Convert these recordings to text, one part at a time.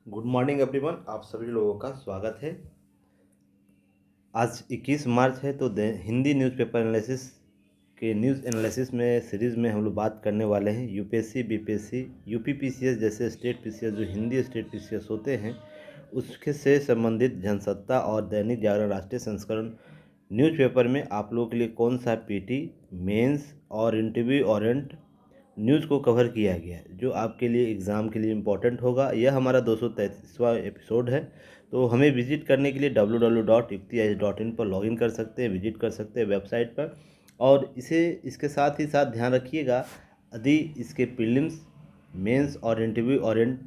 Good morning everyone, आप सभी लोगों का स्वागत है। आज 21 मार्च है तो हिंदी न्यूज़पेपर एनालिसिस के न्यूज़ एनालिसिस में सीरीज़ में हम लोग बात करने वाले हैं यूपीएससी, बीपीएससी, यूपीपीसीएस जैसे स्टेट पीसीएस जो हिंदी स्टेट पीसीएस होते हैं उसके से संबंधित जनसत्ता और दैनिक जागरण राष्ट्रीय संस्करण न्यूज़पेपर में आप लोगों के लिए कौन सा पीटी, मेंस और इंटरव्यू ओरिएंट न्यूज़ को कवर किया गया है जो आपके लिए एग्ज़ाम के लिए इम्पोर्टेंट होगा। यह हमारा 233वां एपिसोड है। तो हमें विजिट करने के लिए www.iftihs.in पर लॉगिन कर सकते हैं, विजिट कर सकते हैं वेबसाइट पर। और इसके साथ ही साथ ध्यान रखिएगा, यदि इसके प्रीलिम्स, मेंस और इंटरव्यू ओरिएंट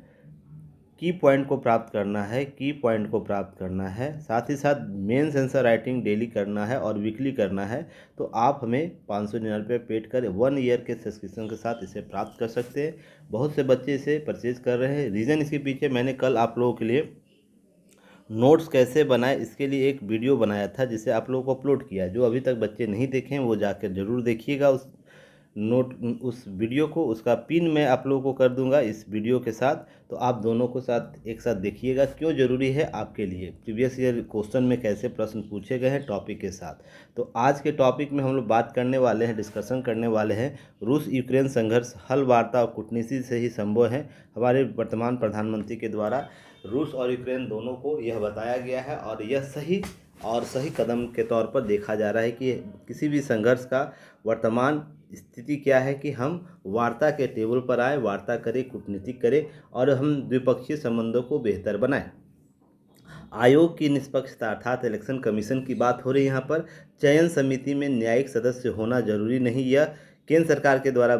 की पॉइंट को प्राप्त करना है, साथ ही साथ मेंस आंसर राइटिंग डेली करना है और वीकली करना है, तो आप हमें 599 पेड कर 1 ईयर के सब्सक्रिप्शन के साथ इसे प्राप्त कर सकते हैं। बहुत से बच्चे इसे परचेज कर रहे हैं। रीज़न इसके पीछे, मैंने कल आप लोगों के लिए नोट्स कैसे बनाए इसके लिए एक वीडियो बनाया था जिसे आप लोगों को अपलोड किया है। जो अभी तक बच्चे नहीं देखे हैं वो जाकर ज़रूर देखिएगा उस वीडियो को। उसका पिन मैं आप लोगों को कर दूंगा इस वीडियो के साथ, तो आप दोनों को साथ एक साथ देखिएगा क्यों ज़रूरी है आपके लिए। प्रीवियस ईयर क्वेश्चन में कैसे प्रश्न पूछे गए हैं टॉपिक के साथ। तो आज के टॉपिक में हम लोग बात करने वाले हैं, डिस्कशन करने वाले हैं, रूस यूक्रेन संघर्ष हल वार्ता और कूटनीति से ही संभव है। हमारे वर्तमान प्रधानमंत्री के द्वारा रूस और यूक्रेन दोनों को यह बताया गया है और यह सही कदम के तौर पर देखा जा रहा है कि किसी भी संघर्ष का वर्तमान स्थिति क्या है कि हम वार्ता के टेबल पर आए, वार्ता करें, कूटनीति करें और हम द्विपक्षीय संबंधों को बेहतर बनाएं। आयोग की निष्पक्षता अर्थात इलेक्शन कमीशन की बात हो रही है यहाँ पर। चयन समिति में न्यायिक सदस्य होना जरूरी नहीं, यह केंद्र सरकार के द्वारा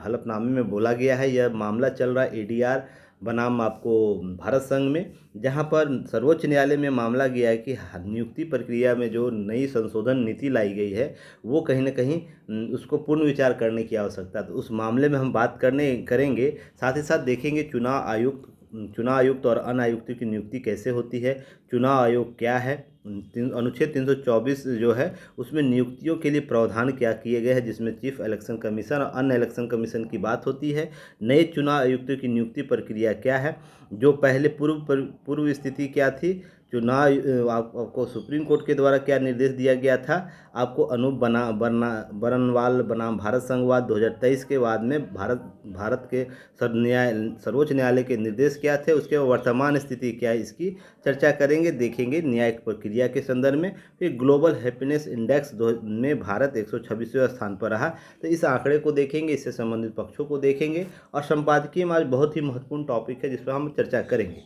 हलफनामे में बोला गया है। यह मामला चल रहा है एडीआर बनाम आपको भारत संघ में, जहां पर सर्वोच्च न्यायालय में मामला गया है कि नियुक्ति प्रक्रिया में जो नई संशोधन नीति लाई गई है वो कहीं ना कहीं उसको पूर्ण विचार करने की आवश्यकता है। तो उस मामले में हम बात करेंगे। साथ ही साथ देखेंगे चुनाव आयुक्त और अन्य आयुक्तों की नियुक्ति कैसे होती है, चुनाव आयोग क्या है, अनुच्छेद 324 जो है उसमें नियुक्तियों के लिए प्रावधान क्या किए गए हैं, जिसमें चीफ इलेक्शन कमीशन और अन्य इलेक्शन कमीशन की बात होती है। नए चुनाव आयुक्तों की नियुक्ति प्रक्रिया क्या है, जो पहले पूर्व स्थिति क्या थी, आपको सुप्रीम कोर्ट के द्वारा क्या निर्देश दिया गया था, आपको अनूप बरनवाल बनाम भारत संघवाद 2023 के बाद में भारत के सर्वोच्च न्यायालय के निर्देश क्या थे, उसके वर्तमान स्थिति क्या है, इसकी चर्चा करेंगे, देखेंगे न्यायिक प्रक्रिया के संदर्भ में। फिर ग्लोबल हैप्पीनेस इंडेक्स में भारत 126वें स्थान पर रहा, तो इस आंकड़े को देखेंगे, इससे संबंधित पक्षों को देखेंगे। और संपादकीय में आज बहुत ही महत्वपूर्ण टॉपिक है जिस पर हम चर्चा करेंगे।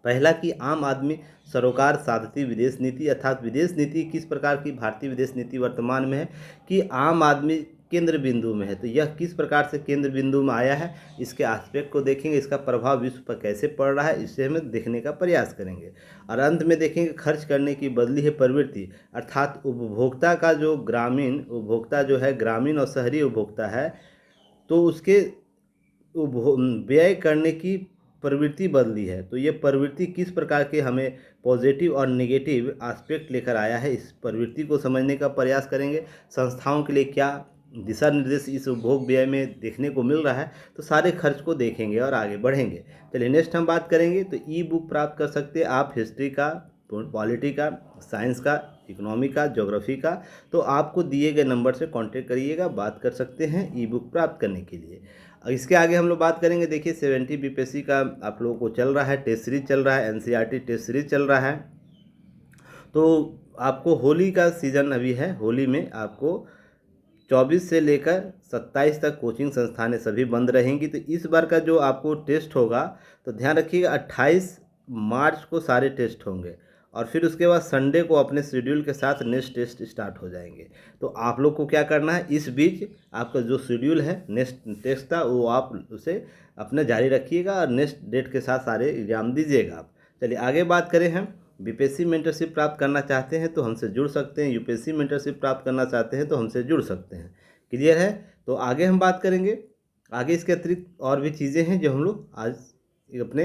पहला कि आम आदमी सरोकार साधती विदेश नीति, अर्थात विदेश नीति किस प्रकार की भारतीय विदेश नीति वर्तमान में है कि आम आदमी केंद्र बिंदु में है। तो यह किस प्रकार से केंद्र बिंदु में आया है, इसके एस्पेक्ट को देखेंगे, इसका प्रभाव विश्व पर कैसे पड़ रहा है, इसे हम देखने का प्रयास करेंगे। और अंत में देखेंगे खर्च करने की बदली है प्रवृत्ति, अर्थात उपभोक्ता का जो ग्रामीण उपभोक्ता जो है, ग्रामीण और शहरी उपभोक्ता है, तो उसके व्यय करने की प्रवृत्ति बदली है। तो ये प्रवृत्ति किस प्रकार के हमें पॉजिटिव और नेगेटिव एस्पेक्ट लेकर आया है, इस प्रवृत्ति को समझने का प्रयास करेंगे। संस्थाओं के लिए क्या दिशा निर्देश इस उपभोग व्यय में देखने को मिल रहा है, तो सारे खर्च को देखेंगे और आगे बढ़ेंगे। चलिए नेक्स्ट हम बात करेंगे। तो ई बुक प्राप्त कर सकते हैं आप हिस्ट्री का, पॉलिटी का, साइंस का, इकोनॉमी का, ज्योग्राफी का। तो आपको दिए गए नंबर से कांटेक्ट करिएगा, बात कर सकते हैं ई बुक प्राप्त करने के लिए। इसके आगे हम लोग बात करेंगे। देखिए 70 बीपीएससी का आप लोगों को चल रहा है, टेस्ट सीरीज चल रहा है, एनसीईआरटी टेस्ट सीरीज चल रहा है। तो आपको होली का सीज़न अभी है, होली में आपको 24 से लेकर 27 तक कोचिंग संस्थानें सभी बंद रहेंगी। तो इस बार का जो आपको टेस्ट होगा, तो ध्यान रखिएगा 28 मार्च को सारे टेस्ट होंगे और फिर उसके बाद संडे को अपने शेड्यूल के साथ नेक्स्ट टेस्ट स्टार्ट हो जाएंगे। तो आप लोग को क्या करना है, इस बीच आपका जो शेड्यूल है नेक्स्ट टेस्ट का वो आप उसे अपने जारी रखिएगा और नेक्स्ट डेट के साथ सारे एग्जाम दीजिएगा आप। चलिए आगे बात करें। हम बीपीएससी मेंटरशिप प्राप्त करना चाहते हैं तो हमसे जुड़ सकते हैं, यूपीएससी मेंटरशिप प्राप्त करना चाहते हैं तो हमसे जुड़ सकते हैं। क्लियर है? तो आगे हम बात करेंगे। आगे इसके अतिरिक्त और भी चीज़ें हैं जो हम लोग आज अपने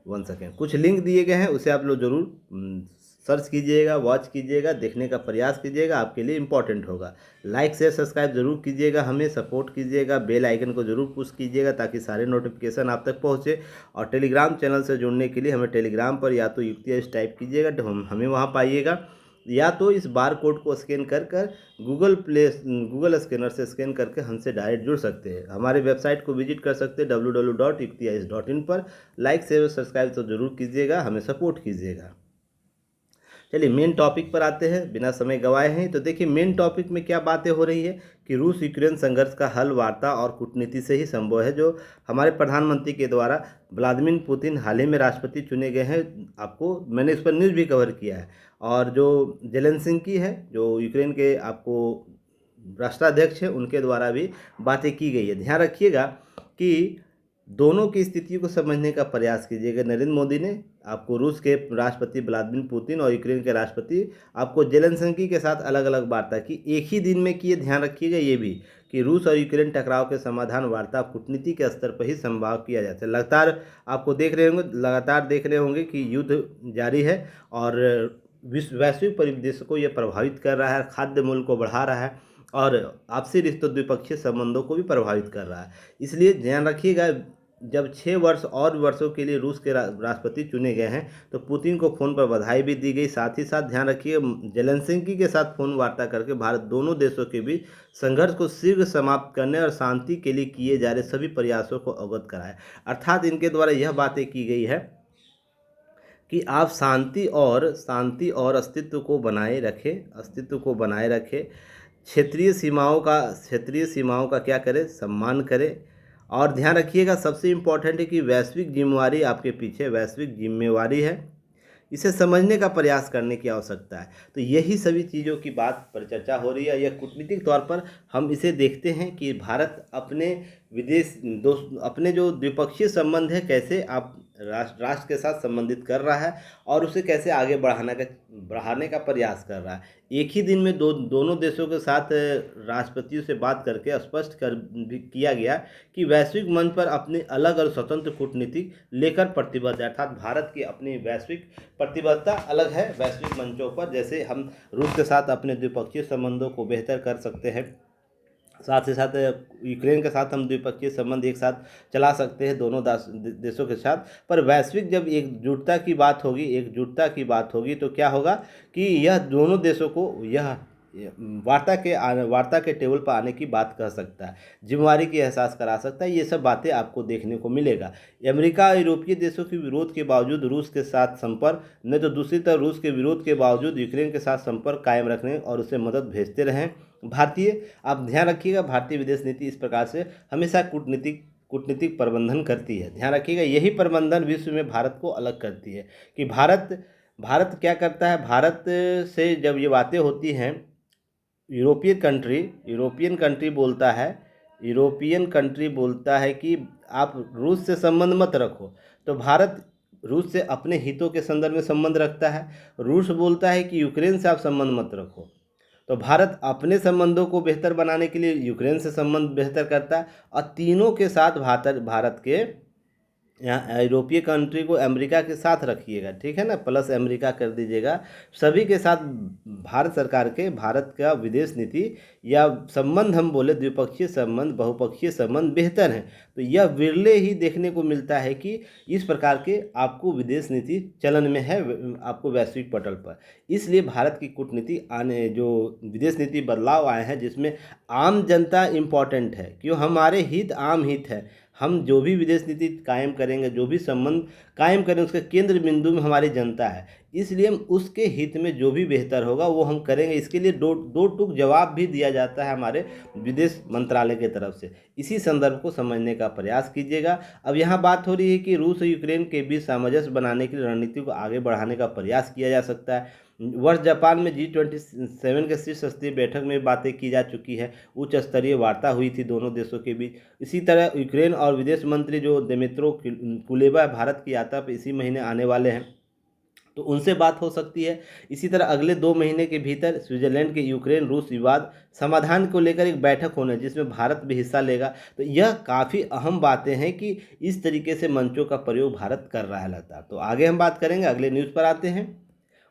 1 सेकेंड कुछ लिंक दिए गए हैं, उसे आप लोग ज़रूर सर्च कीजिएगा, वॉच कीजिएगा, देखने का प्रयास कीजिएगा, आपके लिए इम्पॉर्टेंट होगा। लाइक शेयर सब्सक्राइब जरूर कीजिएगा, हमें सपोर्ट कीजिएगा, बेल आइकन को जरूर पुश कीजिएगा ताकि सारे नोटिफिकेशन आप तक पहुँचे। और टेलीग्राम चैनल से जुड़ने के लिए हमें टेलीग्राम पर या तो युक्ति टाइप कीजिएगा तो हमें वहाँ पाइएगा, या तो इस बार कोड को स्कैन कर गूगल स्कैनर से स्कैन करके हमसे डायरेक्ट जुड़ सकते हैं। हमारे वेबसाइट को विजिट कर सकते हैं www.yuktiais.in पर। लाइक शेयर सब्सक्राइब तो जरूर कीजिएगा, हमें सपोर्ट कीजिएगा। चलिए मेन टॉपिक पर आते हैं बिना समय गवाए हैं। तो देखिए मेन टॉपिक में क्या बातें हो रही है कि रूस यूक्रेन संघर्ष का हल वार्ता और कूटनीति से ही संभव है, जो हमारे प्रधानमंत्री के द्वारा व्लादिमीर पुतिन हाल ही में राष्ट्रपति चुने गए हैं। आपको मैंने इस पर न्यूज़ भी कवर किया है। और जो जेलेंस्की है, जो यूक्रेन के आपको राष्ट्राध्यक्ष हैं, उनके द्वारा भी बातें की गई है। ध्यान रखिएगा कि दोनों की स्थिति को समझने का प्रयास कीजिएगा। नरेंद्र मोदी ने आपको रूस के राष्ट्रपति व्लादिमीर पुतिन और यूक्रेन के राष्ट्रपति आपको जेलेंस्की के साथ अलग अलग वार्ता की, एक ही दिन में किए। ध्यान रखिएगा ये भी कि रूस और यूक्रेन टकराव के समाधान वार्ता कूटनीति के स्तर पर ही संभव किया जाता है। लगातार देख रहे होंगे कि युद्ध जारी है और वैश्विक परिदृश्य को यह प्रभावित कर रहा है, खाद्य मूल्य को बढ़ा रहा है और आपसी रिश्तों द्विपक्षीय संबंधों को भी प्रभावित कर रहा है। इसलिए ध्यान रखिएगा, जब 6 वर्षों के लिए रूस के राष्ट्रपति चुने गए हैं तो पुतिन को फ़ोन पर बधाई भी दी गई। साथ ही साथ ध्यान रखिए जेलेंस्की के साथ फ़ोन वार्ता करके भारत दोनों देशों के बीच संघर्ष को शीघ्र समाप्त करने और शांति के लिए किए जा रहे सभी प्रयासों को अवगत कराए। अर्थात इनके द्वारा यह बातें की गई है कि आप शांति और अस्तित्व को बनाए रखें, क्षेत्रीय सीमाओं का क्या करें, सम्मान करें। और ध्यान रखिएगा सबसे इम्पोर्टेंट है कि वैश्विक जिम्मेवारी है, इसे समझने का प्रयास करने की आवश्यकता है। तो यही सभी चीज़ों की बात पर चर्चा हो रही है। यह कूटनीतिक तौर पर हम इसे देखते हैं कि भारत अपने जो द्विपक्षीय संबंध है कैसे आप राष्ट्र के साथ संबंधित कर रहा है और उसे कैसे आगे बढ़ाने का प्रयास कर रहा है। एक ही दिन में दोनों देशों के साथ राष्ट्रपतियों से बात करके स्पष्ट किया गया कि वैश्विक मंच पर अपनी अलग और स्वतंत्र कूटनीति लेकर प्रतिबद्ध है। अर्थात भारत की अपनी वैश्विक प्रतिबद्धता अलग है वैश्विक मंचों पर। जैसे हम रूस के साथ अपने द्विपक्षीय संबंधों को बेहतर कर सकते हैं, साथ ही साथ यूक्रेन के साथ हम द्विपक्षीय संबंध एक साथ चला सकते हैं दोनों देशों के साथ। पर वैश्विक जब एकजुटता की बात होगी तो क्या होगा कि यह दोनों देशों को यह वार्ता के टेबल पर आने की बात कह सकता है, जिम्मेवारी की एहसास करा सकता है। ये सब बातें आपको देखने को मिलेगा। अमेरिका और यूरोपीय देशों के विरोध के बावजूद रूस के साथ संपर्क, नहीं तो दूसरी तरफ रूस के विरोध के बावजूद यूक्रेन के साथ संपर्क कायम रखने और उसे मदद भेजते रहें। आप ध्यान रखिएगा, भारतीय विदेश नीति इस प्रकार से हमेशा कूटनीतिक प्रबंधन करती है। ध्यान रखिएगा यही प्रबंधन विश्व में भारत को अलग करती है कि भारत क्या करता है। भारत से जब ये बातें होती हैं, यूरोपियन कंट्री बोलता है कि आप रूस से संबंध मत रखो, तो भारत रूस से अपने हितों के संदर्भ में संबंध रखता है। रूस बोलता है कि यूक्रेन से आप संबंध मत रखो, तो भारत अपने संबंधों को बेहतर बनाने के लिए यूक्रेन से संबंध बेहतर करता है। और तीनों के साथ भारत के यहाँ यूरोपीय कंट्री को अमेरिका के साथ रखिएगा, ठीक है ना, प्लस अमेरिका कर दीजिएगा। सभी के साथ भारत का विदेश नीति या संबंध हम बोले द्विपक्षीय संबंध, बहुपक्षीय संबंध बेहतर हैं। तो यह विरले ही देखने को मिलता है कि इस प्रकार के आपको विदेश नीति चलन में है आपको वैश्विक पटल पर। इसलिए भारत की कूटनीति जो विदेश नीति बदलाव आए हैं जिसमें आम जनता इम्पॉर्टेंट है, क्यों, हमारे हित आम हित है। हम जो भी विदेश नीति कायम करेंगे, जो भी संबंध कायम करें, उसके केंद्र बिंदु में हमारी जनता है। इसलिए हम उसके हित में जो भी बेहतर होगा वो हम करेंगे। इसके लिए दो टूक जवाब भी दिया जाता है हमारे विदेश मंत्रालय की तरफ से। इसी संदर्भ को समझने का प्रयास कीजिएगा। अब यहाँ बात हो रही है कि रूस और यूक्रेन के बीच सामंजस्य बनाने की रणनीति को आगे बढ़ाने का प्रयास किया जा सकता है। वर्ष जापान में G27 के शीर्ष स्तरीय बैठक में बातें की जा चुकी है, उच्च स्तरीय वार्ता हुई थी दोनों देशों के बीच। इसी तरह यूक्रेन और विदेश मंत्री जो दिमित्रो कुलेबा भारत की यात्रा पर इसी महीने आने वाले हैं, तो उनसे बात हो सकती है। इसी तरह अगले 2 महीने के भीतर स्विट्जरलैंड के यूक्रेन रूस विवाद समाधान को लेकर एक बैठक होने जिसमें भारत भी हिस्सा लेगा। तो यह काफ़ी अहम बातें हैं कि इस तरीके से मंचों का प्रयोग भारत कर रहा है। तो आगे हम बात करेंगे, अगले न्यूज़ पर आते हैं।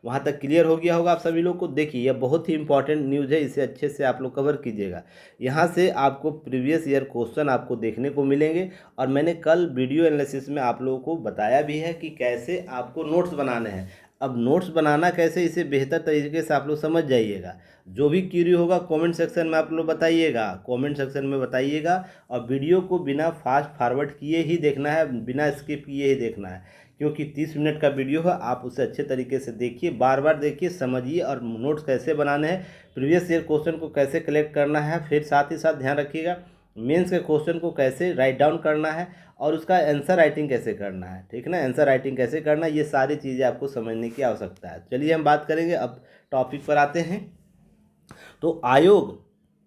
वहाँ तक क्लियर हो गया होगा आप सभी लोग को। देखिए यह बहुत ही इंपॉर्टेंट न्यूज़ है, इसे अच्छे से आप लोग कवर कीजिएगा। यहाँ से आपको प्रीवियस ईयर क्वेश्चन आपको देखने को मिलेंगे, और मैंने कल वीडियो एनालिसिस में आप लोगों को बताया भी है कि कैसे आपको नोट्स बनाने हैं। अब नोट्स बनाना कैसे, इसे बेहतर तरीके से आप लोग समझ जाइएगा। जो भी क्यूरी होगा कमेंट सेक्शन में आप लोग बताइएगा, कमेंट सेक्शन में बताइएगा। और वीडियो को बिना फास्ट फॉरवर्ड किए ही देखना है, बिना स्किप किए ही देखना है, क्योंकि 30 मिनट का वीडियो है। आप उसे अच्छे तरीके से देखिए, बार बार देखिए, समझिए, और नोट्स कैसे बनाने हैं, प्रीवियस ईयर क्वेश्चन को कैसे कलेक्ट करना है, फिर साथ ही साथ ध्यान रखिएगा मेंस के क्वेश्चन को कैसे राइट डाउन करना है, और उसका आंसर राइटिंग कैसे करना है, ठीक है ना, आंसर राइटिंग कैसे करना है, ये सारी चीज़ें आपको समझने की आवश्यकता है। चलिए हम बात करेंगे, अब टॉपिक पर आते हैं। तो आयोग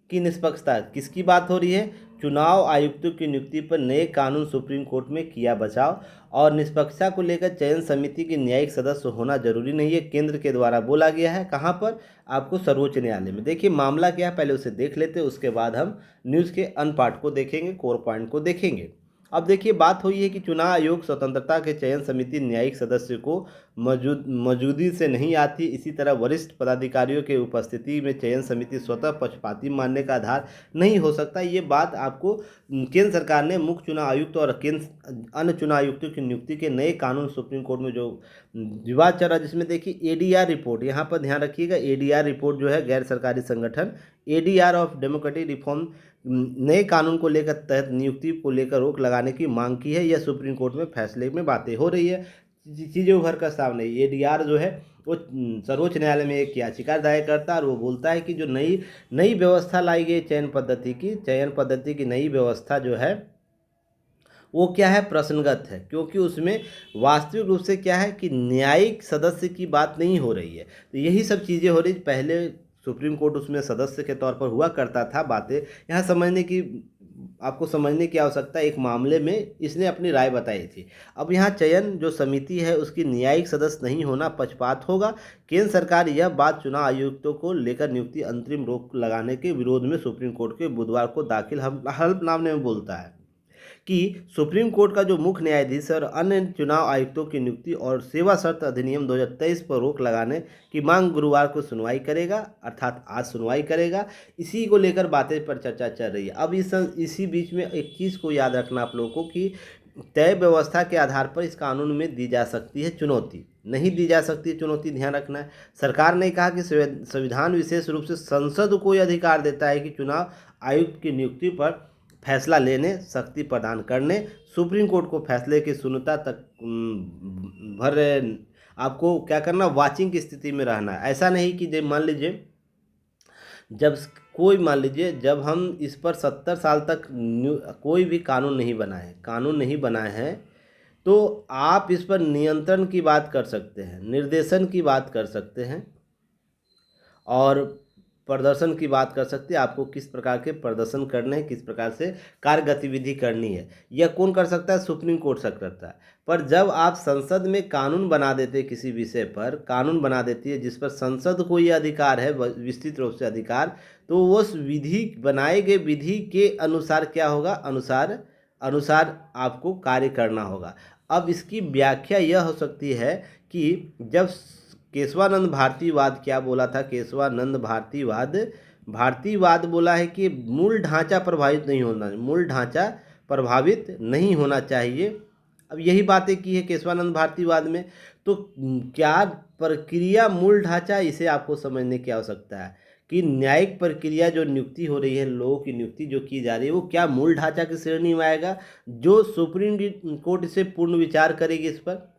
की निष्पक्षता किसकी बात हो रही है? चुनाव आयुक्तों की नियुक्ति पर नए कानून सुप्रीम कोर्ट में किया बचाव, और निष्पक्षता को लेकर चयन समिति के न्यायिक सदस्य होना जरूरी नहीं है, केंद्र के द्वारा बोला गया है। कहाँ पर? आपको सर्वोच्च न्यायालय में। देखिए मामला क्या है, पहले उसे देख लेते हैं, उसके बाद हम न्यूज़ के अन्य पार्ट को देखेंगे, कोर पॉइंट को देखेंगे। अब देखिए बात हुई है कि चुनाव आयोग स्वतंत्रता के चयन समिति न्यायिक सदस्य को मौजूदगी से नहीं आती। इसी तरह वरिष्ठ पदाधिकारियों के उपस्थिति में चयन समिति स्वतः पक्षपाती मानने का आधार नहीं हो सकता। ये बात आपको केंद्र सरकार ने मुख्य चुनाव आयुक्त और अन्य चुनाव आयुक्तों की नियुक्ति के नए कानून सुप्रीम कोर्ट में जो विवाद चल रहा है, जिसमें देखिए एडीआर रिपोर्ट, यहाँ पर ध्यान रखिएगा, एडीआर रिपोर्ट जो है गैर सरकारी संगठन एडीआर ऑफ डेमोक्रेटिक रिफॉर्म नए कानून को लेकर तहत नियुक्ति को लेकर रोक लगाने की मांग की है। यह सुप्रीम कोर्ट में फैसले में बातें हो रही है, चीज़ें उभर कर सामने। एडीआर जो है वो सर्वोच्च न्यायालय में एक याचिका दायर करता है, और वो बोलता है कि जो नई व्यवस्था लाई गई चयन पद्धति की नई व्यवस्था जो है वो क्या है, प्रश्नगत है, क्योंकि उसमें वास्तविक रूप से क्या है कि न्यायिक सदस्य की बात नहीं हो रही है। तो यही सब चीज़ें हो रही। पहले सुप्रीम कोर्ट उसमें सदस्य के तौर पर हुआ करता था। बातें यहाँ आपको समझने की आवश्यकता है। एक मामले में इसने अपनी राय बताई थी। अब यहाँ चयन जो समिति है उसकी न्यायिक सदस्य नहीं होना पक्षपात होगा। केंद्र सरकार यह बात चुनाव आयुक्तों को लेकर नियुक्ति अंतरिम रोक लगाने के विरोध में सुप्रीम कोर्ट के बुधवार को दाखिल हलफनामे में बोलता है कि सुप्रीम कोर्ट का जो मुख्य न्यायाधीश और अन्य चुनाव आयुक्तों की नियुक्ति और सेवा शर्त अधिनियम 2023 पर रोक लगाने की मांग गुरुवार को सुनवाई करेगा, अर्थात आज सुनवाई करेगा। इसी को लेकर बातें पर चर्चा चल रही है। अब इसी बीच में एक चीज़ को याद रखना आप लोगों को कि तय व्यवस्था के आधार पर इस कानून में दी जा सकती है चुनौती, नहीं दी जा सकती चुनौती, ध्यान रखना है। सरकार ने कहा कि संविधान विशेष रूप से संसद को यह अधिकार देता है कि चुनाव आयुक्त की नियुक्ति पर फैसला लेने, शक्ति प्रदान करने, सुप्रीम कोर्ट को फैसले की सुनता तक भर आपको क्या करना, वाचिंग की स्थिति में रहना। ऐसा नहीं कि जब मान लीजिए जब हम इस पर 70 साल तक कोई भी कानून नहीं बनाए हैं, तो आप इस पर नियंत्रण की बात कर सकते हैं, निर्देशन की बात कर सकते हैं, और प्रदर्शन की बात कर सकते हैं। आपको किस प्रकार के प्रदर्शन करने हैं, किस प्रकार से कार्य गतिविधि करनी है, यह कौन कर सकता है? सुप्रीम कोर्ट कर सकता है। पर जब आप संसद में कानून बना देते, किसी विषय पर कानून बना देती है जिस पर संसद को यह अधिकार है, विस्तृत रूप से अधिकार, तो उस बनाए गए विधि के अनुसार क्या होगा, अनुसार आपको कार्य करना होगा। अब इसकी व्याख्या यह हो सकती है कि जब केशवानंद भारतीवाद क्या बोला था, केशवानंद भारतीवाद बोला है कि मूल ढांचा प्रभावित नहीं होना चाहिए। अब यही बातें की है केशवानंद भारतीवाद में। तो क्या प्रक्रिया मूल ढांचा, इसे आपको समझने की आवश्यकता है कि न्यायिक प्रक्रिया जो नियुक्ति हो रही है, लोगों की नियुक्ति जो की जा रही है, वो क्या मूल ढांचा की श्रेणी में आएगा? जो सुप्रीम कोर्ट इसे पूर्ण विचार करेगी, इस पर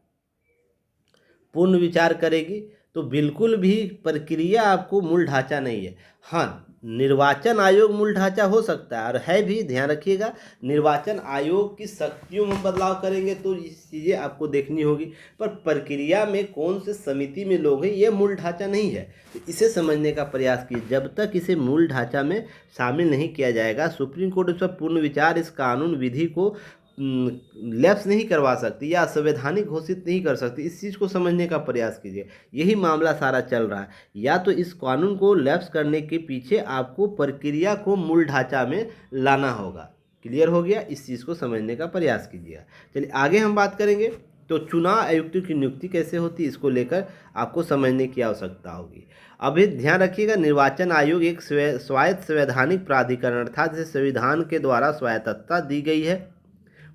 पूर्ण विचार करेगी, तो बिल्कुल भी प्रक्रिया आपको मूल ढांचा नहीं है। हाँ, निर्वाचन आयोग मूल ढांचा हो सकता है, और है भी, ध्यान रखिएगा। निर्वाचन आयोग की शक्तियों में बदलाव करेंगे तो ये चीज़ें आपको देखनी होगी, पर प्रक्रिया में कौन से समिति में लोग हैं, ये मूल ढांचा नहीं है। तो इसे समझने का प्रयास कीजिए। जब तक इसे मूल ढांचा में शामिल नहीं किया जाएगा, सुप्रीम कोर्ट इस पर पूर्ण विचार, इस कानून विधि को लैप्स नहीं करवा सकती या संवैधानिक घोषित नहीं कर सकती। इस चीज़ को समझने का प्रयास कीजिए। यही मामला सारा चल रहा है। या तो इस कानून को लैप्स करने के पीछे आपको प्रक्रिया को मूल ढांचा में लाना होगा। क्लियर हो गया? इस चीज़ को समझने का प्रयास कीजिएगा। चलिए आगे हम बात करेंगे। तो चुनाव आयुक्तों की नियुक्ति कैसे होती है, इसको लेकर आपको समझने की आवश्यकता होगी। अभी ध्यान रखिएगा, निर्वाचन आयोग एक स्वायत्त संवैधानिक प्राधिकरण था जिसे संविधान के द्वारा स्वायत्तता दी गई है।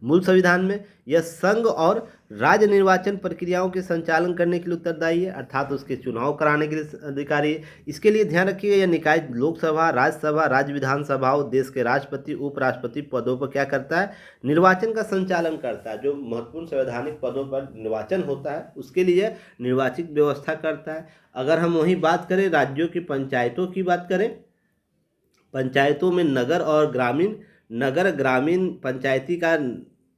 मूल संविधान में यह संघ और राज्य निर्वाचन प्रक्रियाओं के संचालन करने के लिए उत्तरदायी है, अर्थात उसके चुनाव कराने के लिए अधिकारी है। इसके लिए ध्यान रखिएगा, यह निकाय लोकसभा, राज्यसभा, राज्य विधानसभाओं, देश के राष्ट्रपति, उपराष्ट्रपति पदों पर क्या करता है, निर्वाचन का संचालन करता है। जो महत्वपूर्ण संवैधानिक पदों पर निर्वाचन होता है उसके लिए निर्वाचित व्यवस्था करता है। अगर हम वहीं बात करें राज्यों की पंचायतों की बात करें, पंचायतों में नगर ग्रामीण पंचायती का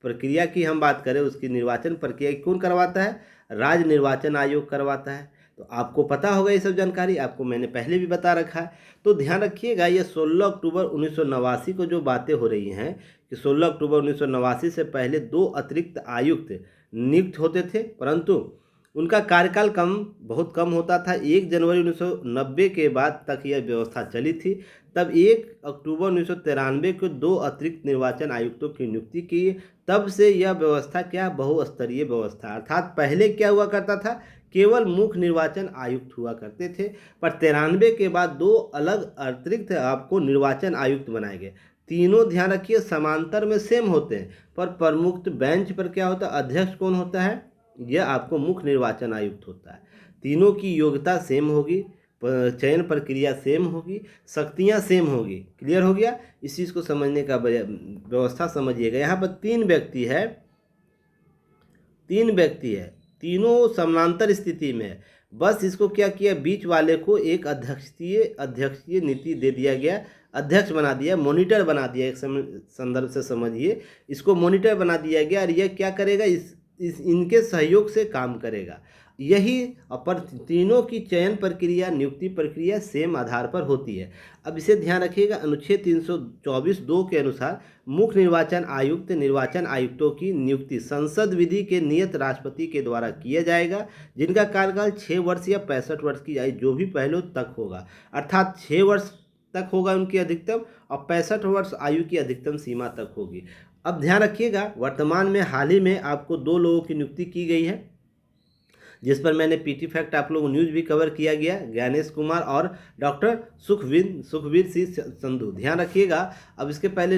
प्रक्रिया की हम बात करें, उसकी निर्वाचन प्रक्रिया कौन करवाता है, राज्य निर्वाचन आयोग करवाता है। तो आपको पता होगा ये सब जानकारी, आपको मैंने पहले भी बता रखा है। तो ध्यान रखिएगा, ये 16 अक्टूबर 1989 को जो बातें हो रही हैं कि 16 अक्टूबर 1989 से पहले 2 अतिरिक्त आयुक्त नियुक्त होते थे, परंतु उनका कार्यकाल बहुत कम होता था। 1 जनवरी 1990 के बाद तक यह व्यवस्था चली थी। तब 1 अक्टूबर 1993 को 2 अतिरिक्त निर्वाचन आयुक्तों की नियुक्ति की। तब से यह व्यवस्था क्या, बहुस्तरीय व्यवस्था, अर्थात पहले क्या हुआ करता था, केवल मुख्य निर्वाचन आयुक्त हुआ करते थे, पर 93 के बाद 2 अलग अतिरिक्त आपको निर्वाचन आयुक्त बनाए गए। तीनों ध्यान रखिए समांतर में सेम होते हैं, पर प्रमुख बेंच पर क्या होता है, अध्यक्ष कौन होता है, यह आपको मुख्य निर्वाचन आयुक्त होता है। तीनों की योग्यता सेम होगी, चयन प्रक्रिया सेम होगी, शक्तियां सेम होगी। क्लियर हो गया, इस चीज़ को समझने का व्यवस्था समझिएगा। यहाँ पर 3 व्यक्ति है, तीनों समानांतर स्थिति में है। बस इसको क्या किया, बीच वाले को एक अध्यक्षीय नीति दे दिया गया, अध्यक्ष बना दिया, मॉनिटर बना दिया। एक संदर्भ से समझिए, इसको मॉनिटर बना दिया गया और यह क्या करेगा, इनके सहयोग से काम करेगा। यही अपर तीनों की चयन प्रक्रिया, नियुक्ति प्रक्रिया सेम आधार पर होती है। अब इसे ध्यान रखिएगा, अनुच्छेद 324(2) के अनुसार मुख्य निर्वाचन आयुक्त निर्वाचन आयुक्तों की नियुक्ति संसद विधि के नियत राष्ट्रपति के द्वारा किया जाएगा, जिनका कार्यकाल 6 वर्ष या 65 वर्ष की आयु जो भी पहले तक होगा, अर्थात 6 वर्ष तक होगा उनकी अधिकतम और 65 वर्ष आयु की अधिकतम सीमा तक होगी। अब ध्यान रखिएगा, वर्तमान में हाल ही में आपको 2 लोगों की नियुक्ति की गई है, जिस पर मैंने पीटी फैक्ट आप लोगों न्यूज़ भी कवर किया गया, ज्ञानेश कुमार और डॉक्टर सुखवीर सिंह संधू। ध्यान रखिएगा, अब इसके पहले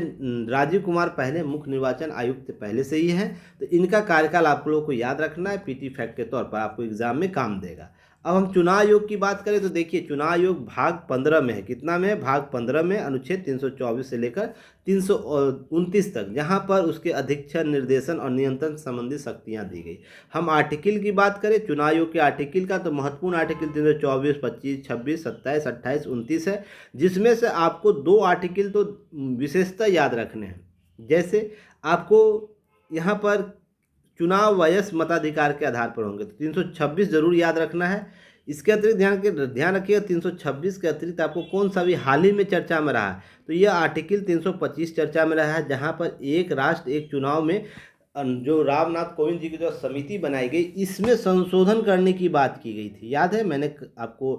राजीव कुमार पहले मुख्य निर्वाचन आयुक्त पहले से ही हैं, तो इनका कार्यकाल आप लोगों को याद रखना है, पीटी फैक्ट के तौर पर आपको एग्जाम में काम देगा। अब हम चुनाव आयोग की बात करें तो देखिए, चुनाव आयोग भाग 15 में है। कितना में है, भाग 15 में, अनुच्छेद 324 से लेकर 329 तक, जहां पर उसके अधीक्षण, निर्देशन और नियंत्रण संबंधी शक्तियां दी गई। हम आर्टिकल की बात करें चुनाव आयोग के आर्टिकल का, तो महत्वपूर्ण आर्टिकल 324, 25, 26, 27, 28, 29 है, जिसमें से आपको 2 आर्टिकल तो विशेषता याद रखने हैं। जैसे आपको यहाँ पर चुनाव वयस्क मताधिकार के आधार पर होंगे, तो 326 जरूर याद रखना है। इसके अतिरिक्त ध्यान रखिएगा, 326 के अतिरिक्त आपको कौन सा भी हाल ही में चर्चा में रहा है, तो यह आर्टिकल 325 चर्चा में रहा है, जहां पर एक राष्ट्र एक चुनाव में जो रामनाथ कोविंद जी की जो समिति बनाई गई, इसमें संशोधन करने की बात की गई थी। याद है, मैंने आपको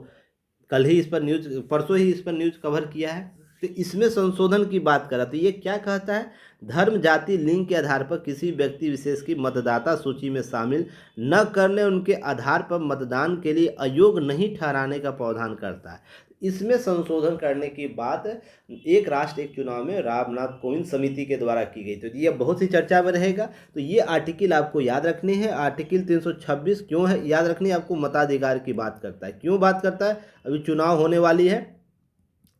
परसों ही इस पर न्यूज़ कवर किया है। तो इसमें संशोधन की बात करा, तो ये क्या कहता है, धर्म, जाति, लिंग के आधार पर किसी व्यक्ति विशेष की मतदाता सूची में शामिल न करने, उनके आधार पर मतदान के लिए अयोग्य नहीं ठहराने का प्रावधान करता है। इसमें संशोधन करने की बात एक राष्ट्र एक चुनाव में रामनाथ कोविंद समिति के द्वारा की गई, तो ये बहुत ही चर्चा में रहेगा। तो ये आर्टिकल आपको याद रखने हैं। आर्टिकल 326 क्यों है याद रखनी है आपको, मताधिकार की बात करता है। क्यों बात करता है, अभी चुनाव होने वाली है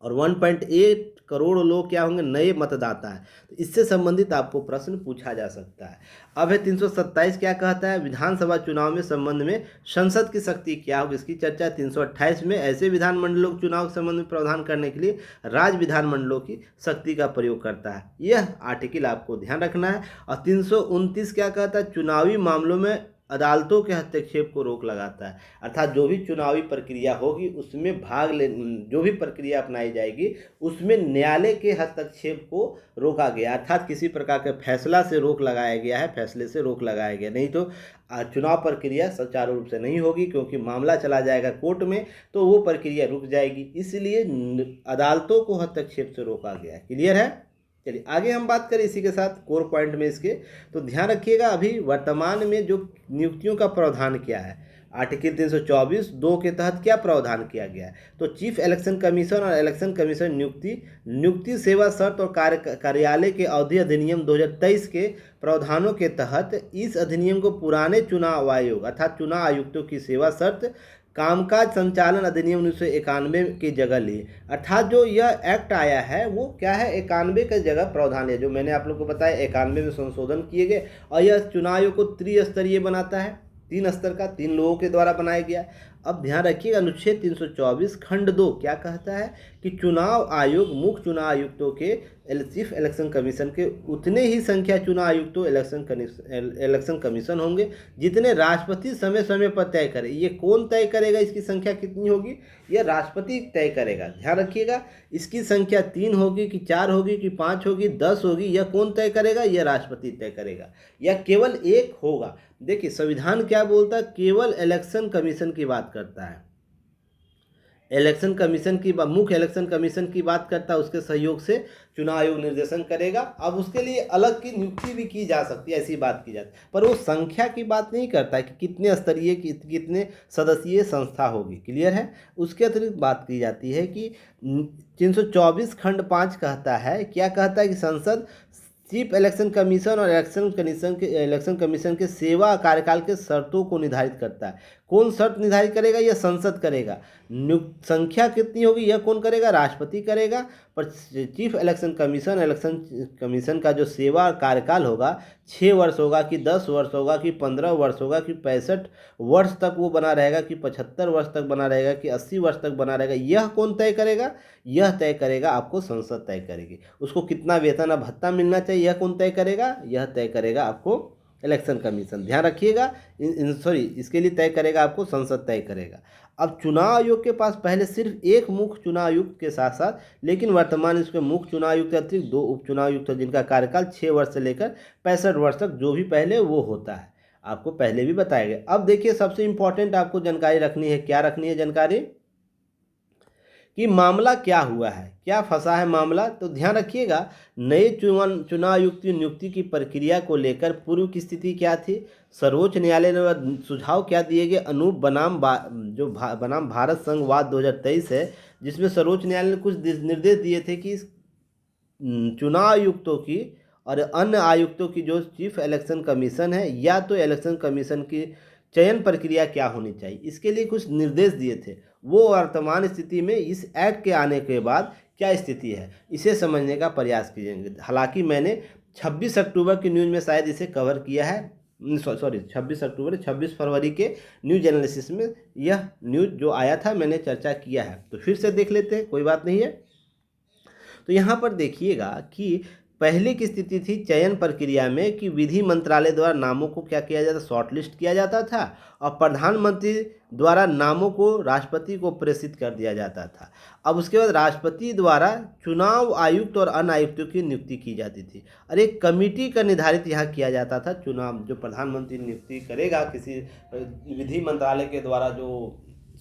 और 1.8 करोड़ लोग क्या होंगे, नए मतदाता हैं, तो इससे संबंधित आपको प्रश्न पूछा जा सकता है। अब है 327 क्या कहता है, विधानसभा चुनाव में संबंध में संसद की शक्ति क्या होगी, इसकी चर्चा 328 में, ऐसे विधानमंडलों के चुनाव के संबंध में प्रावधान करने के लिए राज्य विधानमंडलों की शक्ति का प्रयोग करता है। यह आर्टिकल आपको ध्यान रखना है। और 329 क्या कहता है, चुनावी मामलों में अदालतों के हस्तक्षेप को रोक लगाता है, अर्थात जो भी चुनावी प्रक्रिया होगी उसमें जो भी प्रक्रिया अपनाई जाएगी उसमें न्यायालय के हस्तक्षेप को रोका गया, अर्थात किसी प्रकार के फैसले से रोक लगाया गया। नहीं तो चुनाव प्रक्रिया सुचारू रूप से नहीं होगी, क्योंकि मामला चला जाएगा कोर्ट में तो वो प्रक्रिया रुक जाएगी, इसलिए अदालतों को हस्तक्षेप से रोका गया। क्लियर है। चलिए आगे हम बात करें इसी के साथ कोर पॉइंट में इसके। तो ध्यान रखिएगा अभी वर्तमान में जो नियुक्तियों का प्रावधान क्या है, आर्टिकल 324 2 के तहत क्या प्रावधान किया गया है। तो चीफ इलेक्शन कमीशन और इलेक्शन कमीशन नियुक्ति सेवा शर्त और कार्यालय के अवधि अधिनियम 2023 के प्रावधानों के तहत इस अधिनियम को पुराने चुनाव आयोग अर्थात चुनाव आयुक्तों की सेवा शर्त कामकाज संचालन अधिनियम 1991 की जगह ली। अर्थात जो यह एक्ट आया है वो क्या है, 91 की जगह प्रावधान है, जो मैंने आप लोग को बताया 91 में संशोधन किए गए। और यह चुनाव आयोग को त्रिस्तरीय बनाता है, 3 स्तर का, 3 लोगों के द्वारा बनाया गया। अब ध्यान रखिएगा अनुच्छेद 324 खंड 2 क्या कहता है कि चुनाव आयोग मुख्य चुनाव आयुक्तों के चीफ इलेक्शन कमीशन के उतने ही संख्या चुनाव आयुक्तों इलेक्शन कमीशन होंगे जितने राष्ट्रपति समय समय पर तय करे। ये कौन तय करेगा, इसकी संख्या कितनी होगी, यह राष्ट्रपति तय करेगा। ध्यान रखिएगा इसकी संख्या 3 होगी कि 4 होगी कि 5 होगी 10 होगी, यह कौन तय करेगा, यह राष्ट्रपति तय करेगा, या केवल एक होगा। देखिए संविधान क्या बोलता है, केवल इलेक्शन कमीशन की बात करता है, इलेक्शन कमीशन की मुख्य इलेक्शन कमीशन की बात करता है, उसके सहयोग से चुनाव आयोग निर्देशन करेगा। अब उसके लिए अलग की नियुक्ति भी की जा सकती है, ऐसी बात की जाती है, पर वो संख्या की बात नहीं करता है कि कितने स्तरीय कितने सदस्यीय संस्था होगी। क्लियर है। उसके अतिरिक्त बात की जाती है कि 324 खंड 5 कहता है, क्या कहता है कि संसद चीफ इलेक्शन कमीशन और इलेक्शन कमीशन के सेवा कार्यकाल के शर्तों को निर्धारित करता है। कौन शर्त निर्धारित करेगा, यह संसद करेगा। संख्या कितनी होगी, यह कौन करेगा, राष्ट्रपति करेगा। पर चीफ इलेक्शन कमीशन का जो सेवा कार्यकाल होगा 6 वर्ष होगा कि 10 वर्ष होगा कि 15 वर्ष होगा कि 65 वर्ष तक वो बना रहेगा कि 75 वर्ष तक बना रहेगा कि 80 वर्ष तक बना रहेगा, यह कौन तय करेगा, यह तय करेगा आपको संसद तय करेगी। उसको कितना वेतन और भत्ता मिलना चाहिए, यह कौन तय करेगा, यह तय करेगा आपको इलेक्शन कमीशन। ध्यान रखिएगा इसके लिए तय करेगा आपको संसद तय करेगा। अब चुनाव आयोग के पास पहले सिर्फ एक मुख्य चुनाव आयुक्त के साथ साथ, लेकिन वर्तमान इसके मुख्य चुनाव आयुक्त अतिरिक्त 2 उप चुनाव आयुक्त जिनका कार्यकाल 6 वर्ष से लेकर 65 वर्ष तक जो भी पहले वो होता है, आपको पहले भी बताया गया। अब देखिए सबसे इंपॉर्टेंट आपको जानकारी रखनी है, क्या रखनी है जानकारी, कि मामला क्या हुआ है, क्या फंसा है मामला। तो ध्यान रखिएगा नए चुनाव आयुक्त की नियुक्ति की प्रक्रिया को लेकर पूर्व की स्थिति क्या थी, सर्वोच्च न्यायालय ने सुझाव क्या दिए गए, अनूप बनाम बनाम भारत संघ वाद 2023 है, जिसमें सर्वोच्च न्यायालय ने कुछ निर्देश दिए थे कि चुनाव आयुक्तों की और अन्य आयुक्तों की जो चीफ इलेक्शन कमीशन है या तो इलेक्शन कमीशन की चयन प्रक्रिया क्या होनी चाहिए, इसके लिए कुछ निर्देश दिए थे। वो वर्तमान स्थिति में इस एक्ट के आने के बाद क्या स्थिति है, इसे समझने का प्रयास कीजिएंगे। हालांकि मैंने 26 अक्टूबर की न्यूज़ में शायद इसे कवर किया है, 26 फरवरी के न्यूज एनालिसिस में यह न्यूज़ जो आया था मैंने चर्चा किया है, तो फिर से देख लेते हैं, कोई बात नहीं है। तो यहाँ पर देखिएगा कि पहले की स्थिति थी चयन प्रक्रिया में कि विधि मंत्रालय द्वारा नामों को क्या किया जाता, शॉर्टलिस्ट किया जाता था और प्रधानमंत्री द्वारा नामों को राष्ट्रपति को प्रेषित कर दिया जाता था। अब उसके बाद राष्ट्रपति द्वारा चुनाव आयुक्त और अन्य आयुक्तों की नियुक्ति की जाती थी और एक कमेटी का निर्धारित यहाँ किया जाता था। चुनाव जो प्रधानमंत्री नियुक्ति करेगा किसी विधि मंत्रालय के द्वारा जो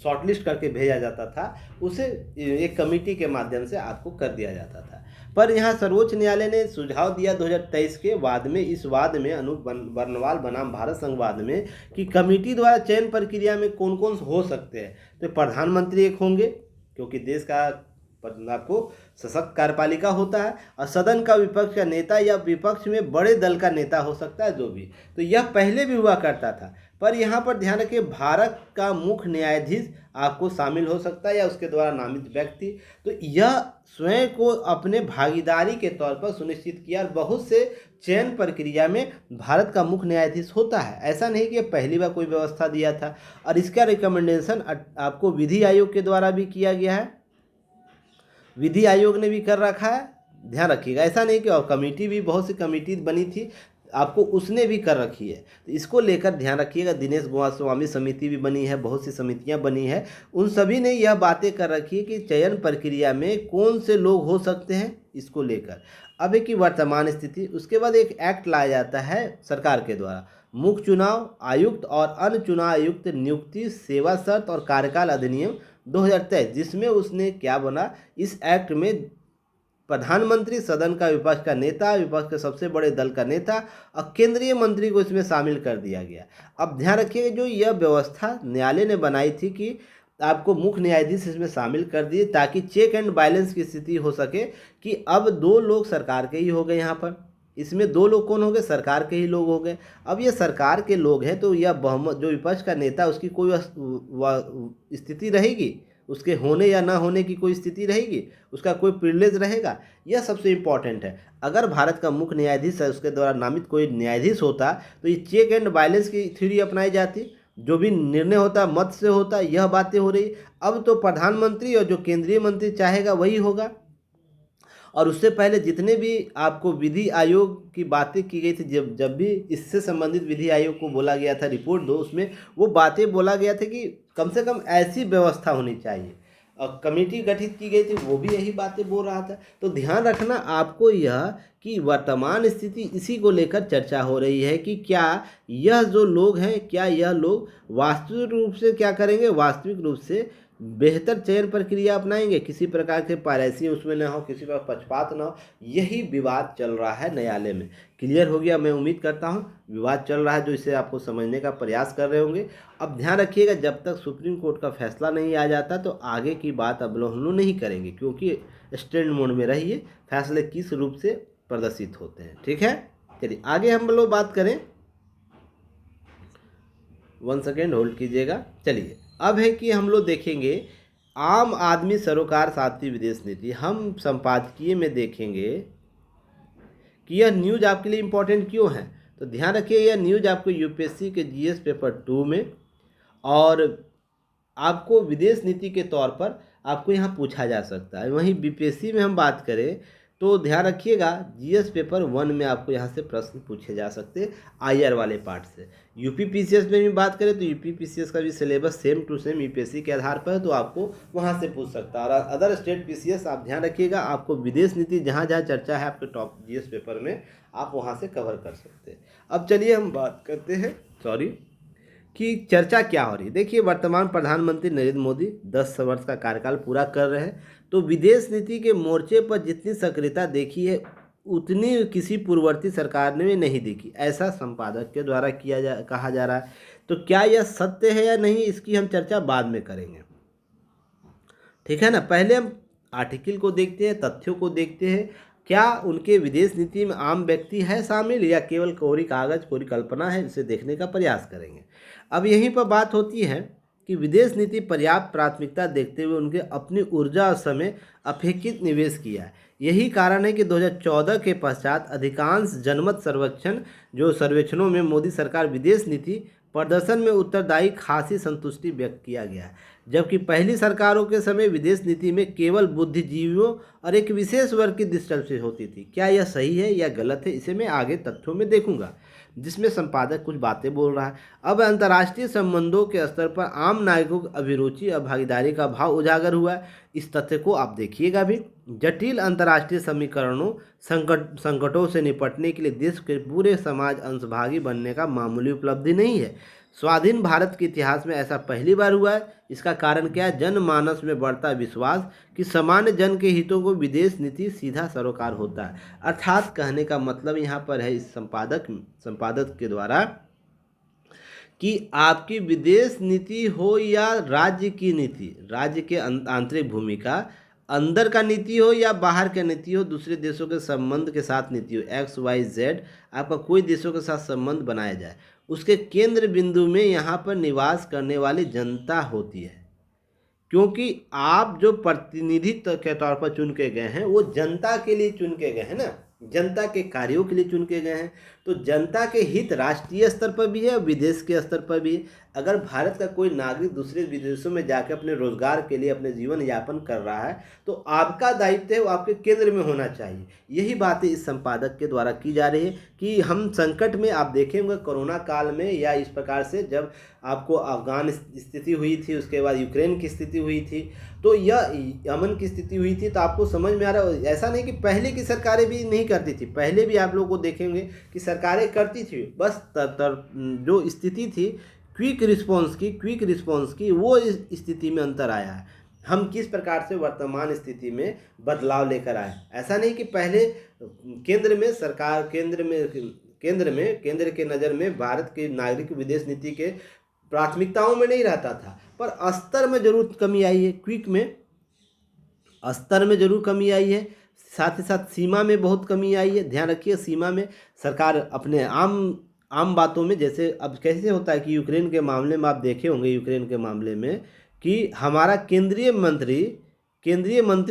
शॉर्टलिस्ट करके भेजा जाता था, उसे एक कमेटी के माध्यम से आपको कर दिया जाता था। पर यहाँ सर्वोच्च न्यायालय ने सुझाव दिया 2023 के वाद में, इस वाद में अनूप बर्नवाल बनाम भारत संघ वाद में, कि कमेटी द्वारा चयन प्रक्रिया में कौन कौन हो सकते हैं। तो प्रधानमंत्री एक होंगे क्योंकि देश का आपको सशक्त कार्यपालिका होता है, और सदन का विपक्ष का नेता या विपक्ष में बड़े दल का नेता हो सकता है जो भी। तो यह पहले भी हुआ करता था, पर यहाँ पर ध्यान रखिए भारत का मुख्य न्यायाधीश आपको शामिल हो सकता है या उसके द्वारा नामित व्यक्ति। तो यह स्वयं को अपने भागीदारी के तौर पर सुनिश्चित किया। बहुत से चयन प्रक्रिया में भारत का मुख्य न्यायाधीश होता है, ऐसा नहीं कि पहली बार कोई व्यवस्था दिया था। और इसका रिकमेंडेशन आपको विधि आयोग के द्वारा भी किया गया है, विधि आयोग ने भी कर रखा है, ध्यान रखिएगा। ऐसा नहीं कि और कमेटी भी बहुत सी कमेटी बनी थी, आपको उसने भी कर रखी है। तो इसको लेकर ध्यान रखिएगा। दिनेश गोस्वामी समिति भी बनी है, बहुत सी समितियां बनी है, उन सभी ने यह बातें कर रखी है कि चयन प्रक्रिया में कौन से लोग हो सकते हैं, इसको लेकर अब एक की वर्तमान स्थिति। उसके बाद एक एक्ट लाया जाता है सरकार के द्वारा, मुख्य चुनाव आयुक्त और अन्य चुनाव आयुक्त नियुक्ति सेवा शर्त और कार्यकाल अधिनियम 2023, जिसमें उसने क्या बना, इस एक्ट में प्रधानमंत्री, सदन का विपक्ष का नेता, विपक्ष के सबसे बड़े दल का नेता और केंद्रीय मंत्री को इसमें शामिल कर दिया गया। अब ध्यान रखिएगा, जो यह व्यवस्था न्यायालय ने बनाई थी कि आपको मुख्य न्यायाधीश इसमें शामिल कर दिए ताकि चेक एंड बैलेंस की स्थिति हो सके कि अब दो लोग सरकार के ही हो गए। यहाँ पर इसमें दो लोग कौन हो गए? सरकार के ही लोग हो गए। अब ये सरकार के लोग हैं तो यह बहुमत, जो विपक्ष का नेता, उसकी कोई स्थिति रहेगी, उसके होने या ना होने की कोई स्थिति रहेगी, उसका कोई प्रिविलेज रहेगा? यह सबसे इम्पॉर्टेंट है। अगर भारत का मुख्य न्यायाधीश है, उसके द्वारा नामित कोई न्यायाधीश होता तो ये चेक एंड बैलेंस की थ्योरी अपनाई जाती, जो भी निर्णय होता मत से होता। यह बातें हो रही। अब तो प्रधानमंत्री और जो केंद्रीय मंत्री चाहेगा वही होगा। और उससे पहले जितने भी आपको विधि आयोग की बातें की गई थी, जब भी इससे संबंधित विधि आयोग को बोला गया था रिपोर्ट दो, उसमें वो बातें बोला गया था कि कम से कम ऐसी व्यवस्था होनी चाहिए। और कमेटी गठित की गई थी, वो भी यही बातें बोल रहा था। तो ध्यान रखना आपको यह कि वर्तमान स्थिति इसी को लेकर चर्चा हो रही है कि क्या यह जो लोग हैं, क्या यह लोग वास्तविक रूप से क्या करेंगे, वास्तविक रूप से बेहतर चयन प्रक्रिया अपनाएंगे, किसी प्रकार के पारदर्शी उसमें ना हो, किसी पर पक्षपात ना हो। यही विवाद चल रहा है न्यायालय में। क्लियर हो गया? मैं उम्मीद करता हूँ विवाद चल रहा है जो इसे आपको समझने का प्रयास कर रहे होंगे। अब ध्यान रखिएगा, जब तक सुप्रीम कोर्ट का फैसला नहीं आ जाता तो आगे की बात अब हम लोग नहीं करेंगे, क्योंकि स्टैंड मोड में रहिए, फैसले किस रूप से प्रदर्शित होते हैं। ठीक है, चलिए आगे हम लोग बात करें। 1 सेकेंड होल्ड कीजिएगा। चलिए, अब है कि हम लोग देखेंगे आम आदमी सरोकार साथी विदेश नीति। हम संपादकीय में देखेंगे कि यह न्यूज़ आपके लिए इम्पोर्टेंट क्यों है। तो ध्यान रखिए, यह न्यूज़ आपको यूपीएससी के जीएस पेपर 2 में और आपको विदेश नीति के तौर पर आपको यहाँ पूछा जा सकता है। वहीं बीपीएससी में हम बात करें तो ध्यान रखिएगा, जीएस पेपर 1 में आपको यहाँ से प्रश्न पूछे जा सकते हैं आईआर वाले पार्ट से। यूपी पीसीएस में भी बात करें तो यूपी पीसीएस का भी syllabus same to same UPSC के आधार पर है, तो आपको वहाँ से पूछ सकता है। और अदर स्टेट पीसीएस आप ध्यान रखिएगा, आपको विदेश नीति जहाँ जहाँ चर्चा है आपके टॉप जीएस पेपर में, आप वहाँ से कवर कर सकते हैं। अब चलिए हम बात करते हैं कि चर्चा क्या हो रही है। देखिए, वर्तमान प्रधानमंत्री नरेंद्र मोदी 10 वर्ष का कार्यकाल पूरा कर रहे हैं, तो विदेश नीति के मोर्चे पर जितनी सक्रियता देखी है उतनी किसी पूर्ववर्ती सरकार ने भी नहीं देखी, ऐसा संपादक के द्वारा कहा जा रहा है। तो क्या यह सत्य है या नहीं, इसकी हम चर्चा बाद में करेंगे। ठीक है ना, पहले हम आर्टिकल को देखते हैं, तथ्यों को देखते हैं। क्या उनके विदेश नीति में आम व्यक्ति है शामिल या केवल कोरी कागज, कोरी कल्पना है, इसे देखने का प्रयास करेंगे। अब यहीं पर बात होती है कि विदेश नीति पर्याप्त प्राथमिकता देखते हुए उनके अपनी ऊर्जा और समय अपेक्षित निवेश किया है। यही कारण है कि 2014 के पश्चात अधिकांश जनमत सर्वेक्षणों में मोदी सरकार विदेश नीति प्रदर्शन में उत्तरदायी खासी संतुष्टि व्यक्त किया गया है, जबकि पहली सरकारों के समय विदेश नीति में केवल बुद्धिजीवियों और एक विशेष वर्ग की दिलचस्पी होती थी। क्या यह सही है या गलत है, इसे मैं आगे तथ्यों में देखूंगा, जिसमें संपादक कुछ बातें बोल रहा है। अब अंतर्राष्ट्रीय संबंधों के स्तर पर आम नागरिकों की अभिरुचि और भागीदारी का भाव उजागर हुआ है। इस तथ्य को आप देखिएगा भी। जटिल अंतर्राष्ट्रीय समीकरणों संकटों से निपटने के लिए देश के पूरे समाज अंशभागी बनने का मामूली उपलब्धि नहीं है। स्वाधीन भारत के इतिहास में ऐसा पहली बार हुआ है। इसका कारण क्या है? जनमानस में बढ़ता विश्वास कि सामान्य जन के हितों को विदेश नीति सीधा सरोकार होता है। अर्थात कहने का मतलब यहाँ पर है इस संपादक के द्वारा कि आपकी विदेश नीति हो या राज्य की नीति, राज्य के आंतरिक भूमिका, अंदर का नीति हो या बाहर का नीति हो, दूसरे देशों के संबंध के साथ नीति हो, XYZ आपका कोई देशों के साथ संबंध बनाया जाए, उसके केंद्र बिंदु में यहाँ पर निवास करने वाली जनता होती है। क्योंकि आप जो प्रतिनिधित्व के तौर पर चुन के गए हैं वो जनता के लिए चुन के गए हैं ना, जनता के कार्यों के लिए चुन के गए हैं। तो जनता के हित राष्ट्रीय स्तर पर भी है और विदेश के स्तर पर भी है। अगर भारत का कोई नागरिक दूसरे विदेशों में जाकर अपने रोजगार के लिए अपने जीवन यापन कर रहा है तो आपका दायित्व है वो आपके केंद्र में होना चाहिए। यही बातें इस संपादक के द्वारा की जा रही है कि हम संकट में, आप देखेंगे कोरोना काल में या इस प्रकार से जब आपको अफगान स्थिति हुई थी, उसके बाद यूक्रेन की स्थिति हुई थी, तो यह यमन की स्थिति हुई थी, तो आपको समझ में आ रहा है। ऐसा नहीं कि पहले की सरकारें भी नहीं करती थी, पहले भी आप लोगों को देखेंगे कि सरकारें करती थी, बस जो स्थिति थी क्विक रिस्पॉन्स की वो इस स्थिति में अंतर आया है। हम किस प्रकार से वर्तमान स्थिति में बदलाव लेकर आए। ऐसा नहीं कि पहले केंद्र में सरकार केंद्र के नज़र में भारत के नागरिक विदेश नीति के प्राथमिकताओं में नहीं रहता था, पर स्तर में जरूर कमी आई है, क्विक में स्तर में जरूर कमी आई है, साथ ही साथ सीमा में बहुत कमी आई है। ध्यान रखिए, सीमा में सरकार अपने आम बातों में, जैसे अब कैसे होता है कि यूक्रेन के मामले में आप देखे होंगे, यूक्रेन के मामले में कि हमारा केंद्रीय मंत्री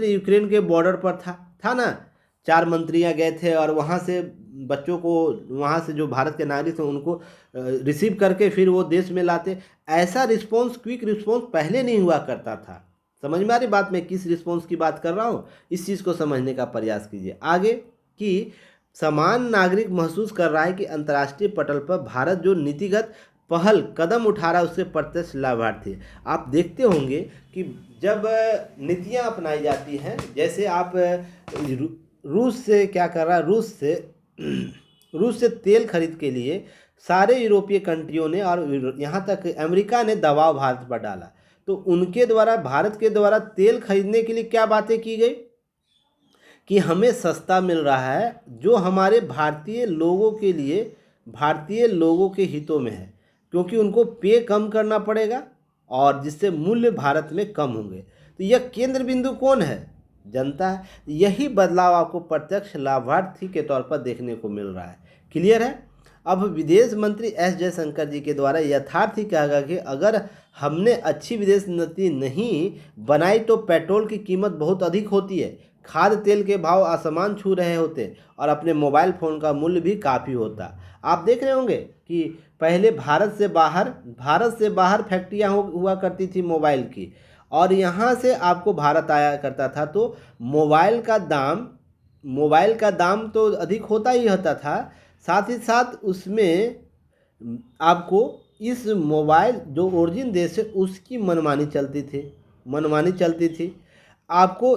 यूक्रेन के बॉर्डर पर था ना, 4 मंत्रियां गए थे और वहाँ से बच्चों को, वहाँ से जो भारत के नागरिक थे उनको रिसीव करके फिर वो देश में लाते। ऐसा रिस्पॉन्स, क्विक रिस्पॉन्स पहले नहीं हुआ करता था। समझ में आ रही बात, मैं किस रिस्पॉन्स की बात कर रहा हूँ, इस चीज़ को समझने का प्रयास कीजिए। आगे कि समान नागरिक महसूस कर रहा है कि अंतर्राष्ट्रीय पटल पर भारत जो नीतिगत पहल कदम उठा रहा है उससे प्रत्यक्ष लाभार्थी। आप देखते होंगे कि जब नीतियाँ अपनाई जाती हैं, जैसे आप रूस से क्या कर रहा है, रूस से तेल खरीद के लिए सारे यूरोपीय कंट्रियों ने और यहाँ तक अमेरिका ने दबाव भारत पर डाला, तो उनके द्वारा, भारत के द्वारा तेल खरीदने के लिए क्या बातें की गई कि हमें सस्ता मिल रहा है, जो हमारे भारतीय लोगों के लिए, भारतीय लोगों के हितों में है, क्योंकि उनको पे कम करना पड़ेगा और जिससे मूल्य भारत में कम होंगे। तो यह केंद्र बिंदु कौन है? जनता है। यही बदलाव आपको प्रत्यक्ष लाभार्थी के तौर पर देखने को मिल रहा है। क्लियर है? अब विदेश मंत्री एस जयशंकर जी के द्वारा यथार्थ ही कहा गया कि अगर हमने अच्छी विदेश नीति नहीं बनाई तो पेट्रोल की कीमत बहुत अधिक होती है, खाद्य तेल के भाव आसमान छू रहे होते और अपने मोबाइल फ़ोन का मूल्य भी काफ़ी होता। आप देख रहे होंगे कि पहले भारत से बाहर फैक्ट्रियाँ हुआ करती थी मोबाइल की, और यहाँ से आपको भारत आया करता था, तो मोबाइल का दाम तो अधिक होता ही होता था, साथ ही साथ उसमें आपको इस मोबाइल जो ओरिजिन देश है उसकी मनमानी चलती थी आपको।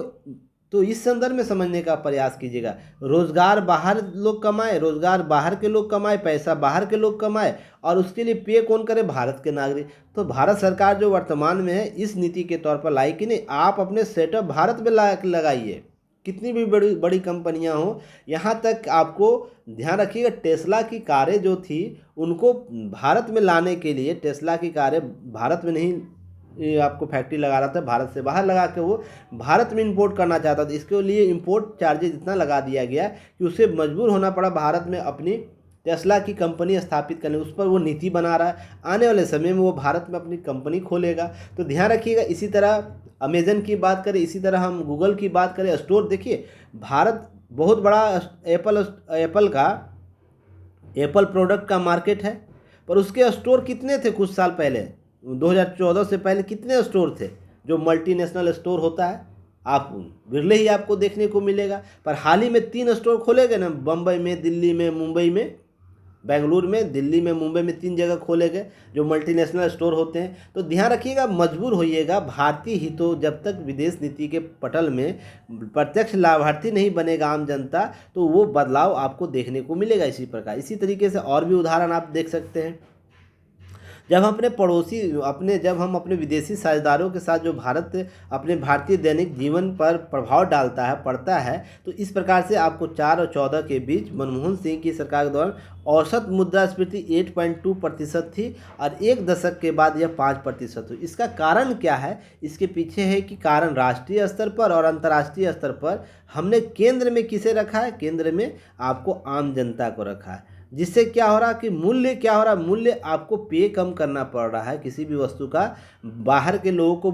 तो इस संदर्भ में समझने का प्रयास कीजिएगा। रोज़गार बाहर के लोग कमाए, पैसा बाहर के लोग कमाए, और उसके लिए पे कौन करे? भारत के नागरिक। तो भारत सरकार जो वर्तमान में है इस नीति के तौर पर लाई कि नहीं, आप अपने सेटअप भारत में लगाइए, कितनी भी बड़ी कंपनियां हो। यहाँ तक आपको ध्यान रखिएगा, टेस्ला की कारें जो थी उनको भारत में लाने के लिए, टेस्ला की कारें भारत में नहीं, ये आपको फैक्ट्री लगा रहा था, भारत से बाहर लगा के वो भारत में इंपोर्ट करना चाहता था। इसके लिए इंपोर्ट चार्जेस इतना लगा दिया गया कि उसे मजबूर होना पड़ा भारत में अपनी टेस्ला की कंपनी स्थापित करने। उस पर वो नीति बना रहा है, आने वाले समय में वो भारत में अपनी कंपनी खोलेगा। तो ध्यान रखिएगा। इसी तरह अमेजन की बात करें, इसी तरह हम गूगल की बात करें, स्टोर देखिए, भारत बहुत बड़ा एप्पल प्रोडक्ट का मार्केट है, पर उसके स्टोर कितने थे कुछ साल पहले? 2014 से पहले कितने स्टोर थे? जो मल्टीनेशनल स्टोर होता है, आप बिरले ही आपको देखने को मिलेगा। पर हाल ही में 3 स्टोर खोले गए ना, बम्बई में, दिल्ली में, मुंबई में, बेंगलुरु में, दिल्ली में, मुंबई में 3 जगह खोले गए जो मल्टीनेशनल स्टोर होते हैं। तो ध्यान रखिएगा, मजबूर होइएगा। भारतीय हितों, जब तक विदेश नीति के पटल में प्रत्यक्ष लाभार्थी नहीं बनेगा आम जनता, तो वो बदलाव आपको देखने को मिलेगा। इसी तरीके से और भी उदाहरण आप देख सकते हैं। जब हम अपने विदेशी साझेदारों के साथ जो भारत अपने भारतीय दैनिक जीवन पर प्रभाव पड़ता है, तो इस प्रकार से आपको 4 और 14 के बीच मनमोहन सिंह की सरकार के दौरान औसत मुद्रास्फीति 8.2% थी और 1 दशक के बाद यह 5% हुई। इसका कारण क्या है? इसके पीछे है कि कारण राष्ट्रीय स्तर पर और अंतर्राष्ट्रीय स्तर पर हमने केंद्र में किसे रखा है? केंद्र में आपको आम जनता को रखा है, जिससे क्या हो रहा है कि मूल्य आपको पे कम करना पड़ रहा है। किसी भी वस्तु का बाहर के लोगों को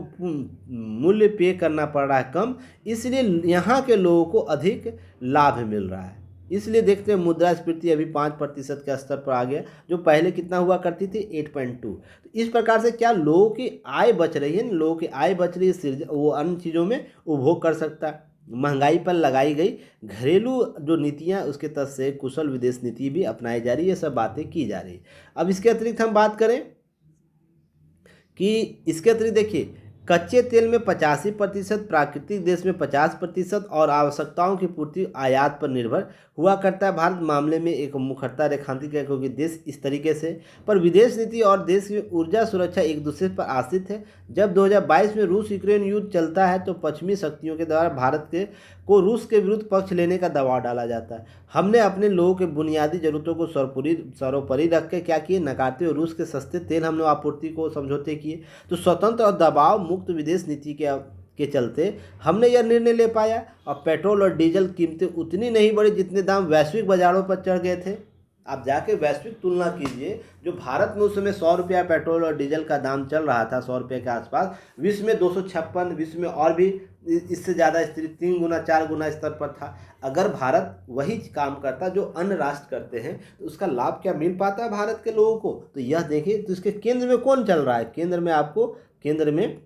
मूल्य पे करना पड़ रहा है कम, इसलिए यहाँ के लोगों को अधिक लाभ मिल रहा है। इसलिए देखते हैं मुद्रास्फीति अभी 5% के स्तर पर आ गया, जो पहले कितना हुआ करती थी? 8.2। तो इस प्रकार से क्या लोगों की आय बच रही है? लोगों की आय बच रही है, वो अन्य चीज़ों में उपभोग कर सकता है। महंगाई पर लगाई गई घरेलू जो नीतियां, उसके तहत से कुशल विदेश नीति भी अपनाई जा रही है। ये सब बातें की जा रही है। अब इसके अतिरिक्त हम बात करें कि इसके अतिरिक्त देखिए, कच्चे तेल में 85%, प्राकृतिक गैस में 50% और आवश्यकताओं की पूर्ति आयात पर निर्भर हुआ करता है। भारत मामले में एक मुखरता रेखांकित है क्योंकि देश इस तरीके से, पर विदेश नीति और देश की ऊर्जा सुरक्षा एक दूसरे पर आश्रित है। जब 2022 में रूस यूक्रेन युद्ध चलता है तो पश्चिमी शक्तियों के द्वारा भारत को रूस के विरुद्ध पक्ष लेने का दबाव डाला जाता है। हमने अपने लोगों के बुनियादी जरूरतों को सर्वोपरि रख के क्या किए, नकारते हुए रूस के सस्ते तेल हमने आपूर्ति को समझौते किए। तो स्वतंत्र और दबाव मुक्त विदेश नीति के चलते हमने यह निर्णय ले पाया और पेट्रोल और डीजल कीमतें उतनी नहीं बढ़ी जितने दाम वैश्विक बाजारों पर चढ़ गए थे। आप जाके वैश्विक तुलना कीजिए, जो भारत में उस समय 100 रुपया पेट्रोल और डीजल का दाम चल रहा था, 100 रुपये के आसपास, विश्व में 256, विश्व में और भी इससे ज़्यादा स्थिति 3 गुना 4 गुना स्तर पर था। अगर भारत वही काम करता जो अन्य राष्ट्र करते हैं तो उसका लाभ क्या मिल पाता है भारत के लोगों को? तो यह देखिए, तो इसके केंद्र में कौन चल रहा है? केंद्र में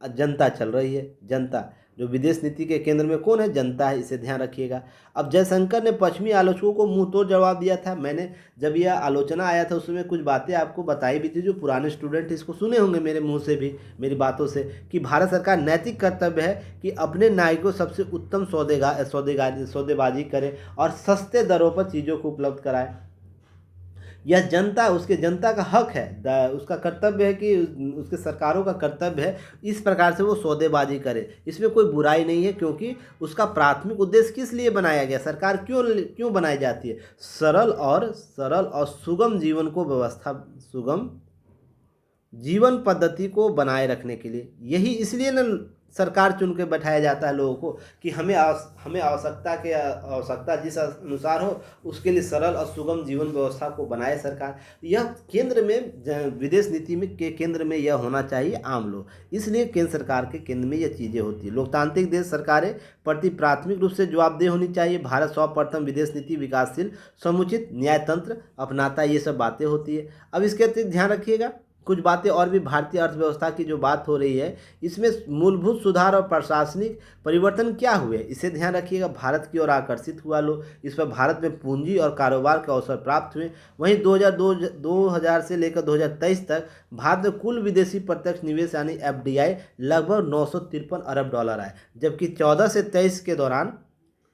जनता चल रही है। जनता, जो विदेश नीति के केंद्र में कौन है? जनता है, इसे ध्यान रखिएगा। अब जयशंकर ने पश्चिमी आलोचकों को मुंह तोड़ जवाब दिया था। मैंने जब यह आलोचना आया था उसमें कुछ बातें आपको बताई भी थी, जो पुराने स्टूडेंट इसको सुने होंगे मेरे मुंह से भी, मेरी बातों से, कि भारत सरकार नैतिक कर्तव्य है कि अपने नागरिकों को सबसे उत्तम सौदेबाजी करे और सस्ते दरों पर चीज़ों को उपलब्ध कराए। यह जनता, उसके जनता का हक है, उसका कर्तव्य है कि उसके सरकारों का कर्तव्य है इस प्रकार से वो सौदेबाजी करे। इसमें कोई बुराई नहीं है, क्योंकि उसका प्राथमिक उद्देश्य किस लिए बनाया गया, सरकार क्यों बनाई जाती है? सरल और सुगम सुगम जीवन पद्धति को बनाए रखने के लिए। यही इसलिए न सरकार चुन के बैठाया जाता है लोगों को कि हमें आवश्यकता जिस अनुसार हो उसके लिए सरल और सुगम जीवन व्यवस्था को बनाए सरकार। यह केंद्र में, विदेश नीति में के केंद्र में यह होना चाहिए आम लोग, इसलिए केंद्र सरकार के केंद्र में यह चीज़ें होती है। लोकतांत्रिक देश सरकारें प्रति प्राथमिक रूप से जवाबदेह होनी चाहिए। भारत सर्वप्रथम विदेश नीति विकासशील समुचित न्यायतंत्र अपनाता है, ये सब बातें होती है। अब इसके अतिरिक्त ध्यान रखिएगा कुछ बातें और भी। भारतीय अर्थव्यवस्था की जो बात हो रही है, इसमें मूलभूत सुधार और प्रशासनिक परिवर्तन क्या हुए, इसे ध्यान रखिएगा। भारत की ओर आकर्षित हुआ लोग, इस पर भारत में पूंजी और कारोबार के अवसर प्राप्त हुए। वहीं 2000 से लेकर 2023 तक भारत में कुल विदेशी प्रत्यक्ष निवेश यानी FDI लगभग 953 अरब डॉलर आए, जबकि 14 से 23 के दौरान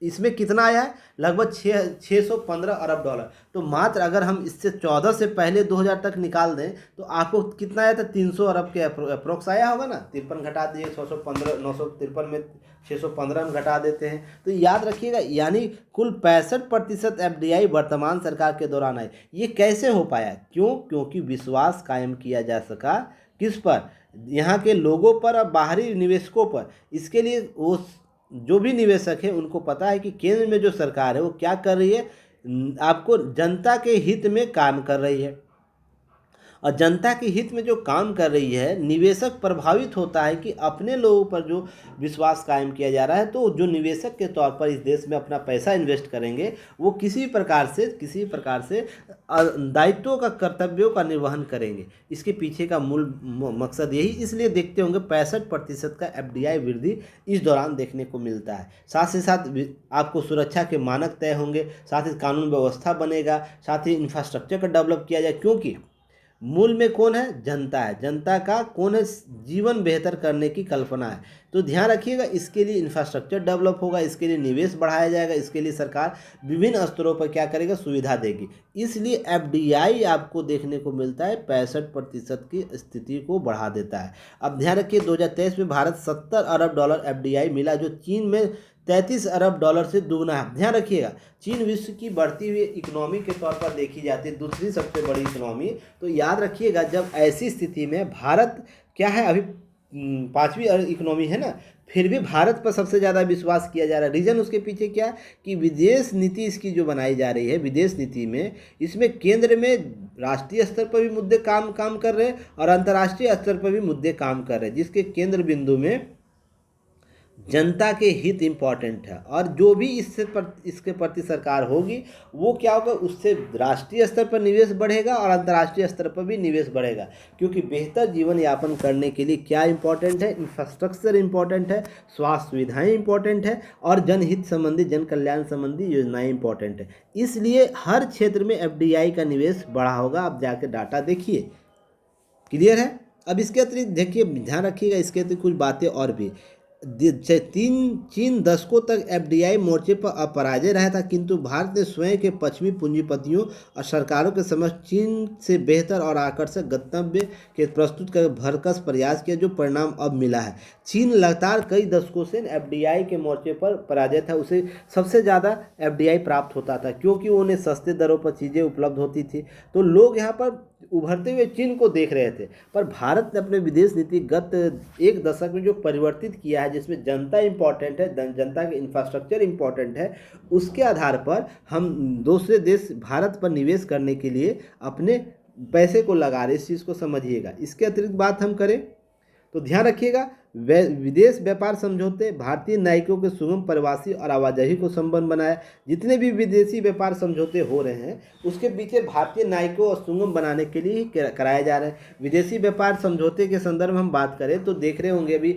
इसमें कितना आया है? लगभग 615 अरब डॉलर। तो मात्र अगर हम इससे 14 से पहले 2000 तक निकाल दें तो आपको कितना आया था? 300 अरब के अप्रोक्स आया होगा ना। 53 घटा दिए 953 में 615 हम घटा देते हैं, तो याद रखिएगा, यानी कुल 65% FDI वर्तमान सरकार के दौरान आए। ये कैसे हो पाया? क्योंकि विश्वास कायम किया जा सका किस पर? यहाँ के लोगों पर और बाहरी निवेशकों पर। इसके लिए वो जो भी निवेशक है उनको पता है कि केंद्र में जो सरकार है वो क्या कर रही है, आपको जनता के हित में काम कर रही है। और जनता के हित में जो काम कर रही है, निवेशक प्रभावित होता है कि अपने लोगों पर जो विश्वास कायम किया जा रहा है, तो जो निवेशक के तौर पर इस देश में अपना पैसा इन्वेस्ट करेंगे वो किसी प्रकार से दायित्वों का, कर्तव्यों का निर्वहन करेंगे। इसके पीछे का मूल मकसद यही, इसलिए देखते होंगे 65% का FDI वृद्धि इस दौरान देखने को मिलता है। साथ ही साथ आपको सुरक्षा के मानक तय होंगे, साथ ही कानून व्यवस्था बनेगा, साथ ही इंफ्रास्ट्रक्चर का डेवलप किया जाए, क्योंकि मूल में कौन है? जनता है। जनता का कौन है? जीवन बेहतर करने की कल्पना है। तो ध्यान रखिएगा, इसके लिए इंफ्रास्ट्रक्चर डेवलप होगा, इसके लिए निवेश बढ़ाया जाएगा, इसके लिए सरकार विभिन्न स्तरों पर क्या करेगा? सुविधा देगी। इसलिए FDI आपको देखने को मिलता है 65% की स्थिति को बढ़ा देता है। अब ध्यान रखिए 2023 में भारत 70 अरब डॉलर FDI मिला, जो चीन में 33 अरब डॉलर से दुगना है। ध्यान रखिएगा, चीन विश्व की बढ़ती हुई इकोनॉमी के तौर पर देखी जाती है, दूसरी सबसे बड़ी इकोनॉमी। तो याद रखिएगा, जब ऐसी स्थिति में भारत क्या है, अभी 5वीं इकोनॉमी है ना, फिर भी भारत पर सबसे ज़्यादा विश्वास किया जा रहा है। रीज़न उसके पीछे क्या है कि विदेश नीति इसकी जो बनाई जा रही है, विदेश नीति में इसमें केंद्र में राष्ट्रीय स्तर पर भी मुद्दे काम कर रहे हैं और अंतर्राष्ट्रीय स्तर पर भी मुद्दे काम कर रहे हैं, जिसके केंद्र बिंदु में जनता के हित इम्पॉर्टेंट है। और जो भी इसके प्रति सरकार होगी वो क्या होगा, उससे राष्ट्रीय स्तर पर निवेश बढ़ेगा और अंतर्राष्ट्रीय स्तर पर भी निवेश बढ़ेगा। क्योंकि बेहतर जीवन यापन करने के लिए क्या इंपॉर्टेंट है? इंफ्रास्ट्रक्चर इंपॉर्टेंट है, स्वास्थ्य सुविधाएं इंपॉर्टेंट है और जनहित संबंधी, जन कल्याण संबंधी योजनाएं इंपॉर्टेंट है। इसलिए हर क्षेत्र में FDI का निवेश बढ़ा होगा। आप जाकर डाटा देखिए। क्लियर है? अब इसके अतिरिक्त देखिए, ध्यान रखिएगा, इसके अतिरिक्त कुछ बातें और भी। चीन दशकों तक एफडीआई मोर्चे पर अपराजय रहा था, किंतु भारत ने स्वयं के पश्चिमी पूंजीपतियों और सरकारों के समक्ष चीन से बेहतर और आकर्षक गंतव्य के प्रस्तुत कर भरकस प्रयास किया, जो परिणाम अब मिला है। चीन लगातार कई दशकों से एफडीआई के मोर्चे पर पराजय था, उसे सबसे ज़्यादा एफडीआई प्राप्त होता था क्योंकि उन्हें सस्ते दरों पर चीज़ें उपलब्ध होती थी। तो लोग यहाँ पर उभरते हुए चीन को देख रहे थे। पर भारत ने अपने विदेश नीति गत एक दशक में जो परिवर्तित किया है, जिसमें जनता इम्पोर्टेंट है, जनता के इंफ्रास्ट्रक्चर इम्पोर्टेंट है, उसके आधार पर हम दूसरे देश भारत पर निवेश करने के लिए अपने पैसे को लगा रहे। इस चीज़ को समझिएगा। इसके अतिरिक्त बात हम करें तो ध्यान रखिएगा, विदेश व्यापार समझौते भारतीय नागरिकों के सुगम प्रवासी और आवाजाही को संबंध बनाया। जितने भी विदेशी व्यापार समझौते हो रहे हैं उसके पीछे भारतीय नागरिकों और सुगम बनाने के लिए ही कराए जा रहे हैं। विदेशी व्यापार समझौते के संदर्भ में हम बात करें तो देख रहे होंगे अभी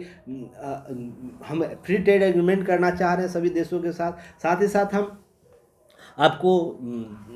हम फ्री ट्रेड एग्रीमेंट करना चाह रहे हैं सभी देशों के साथ ही साथ हम आपको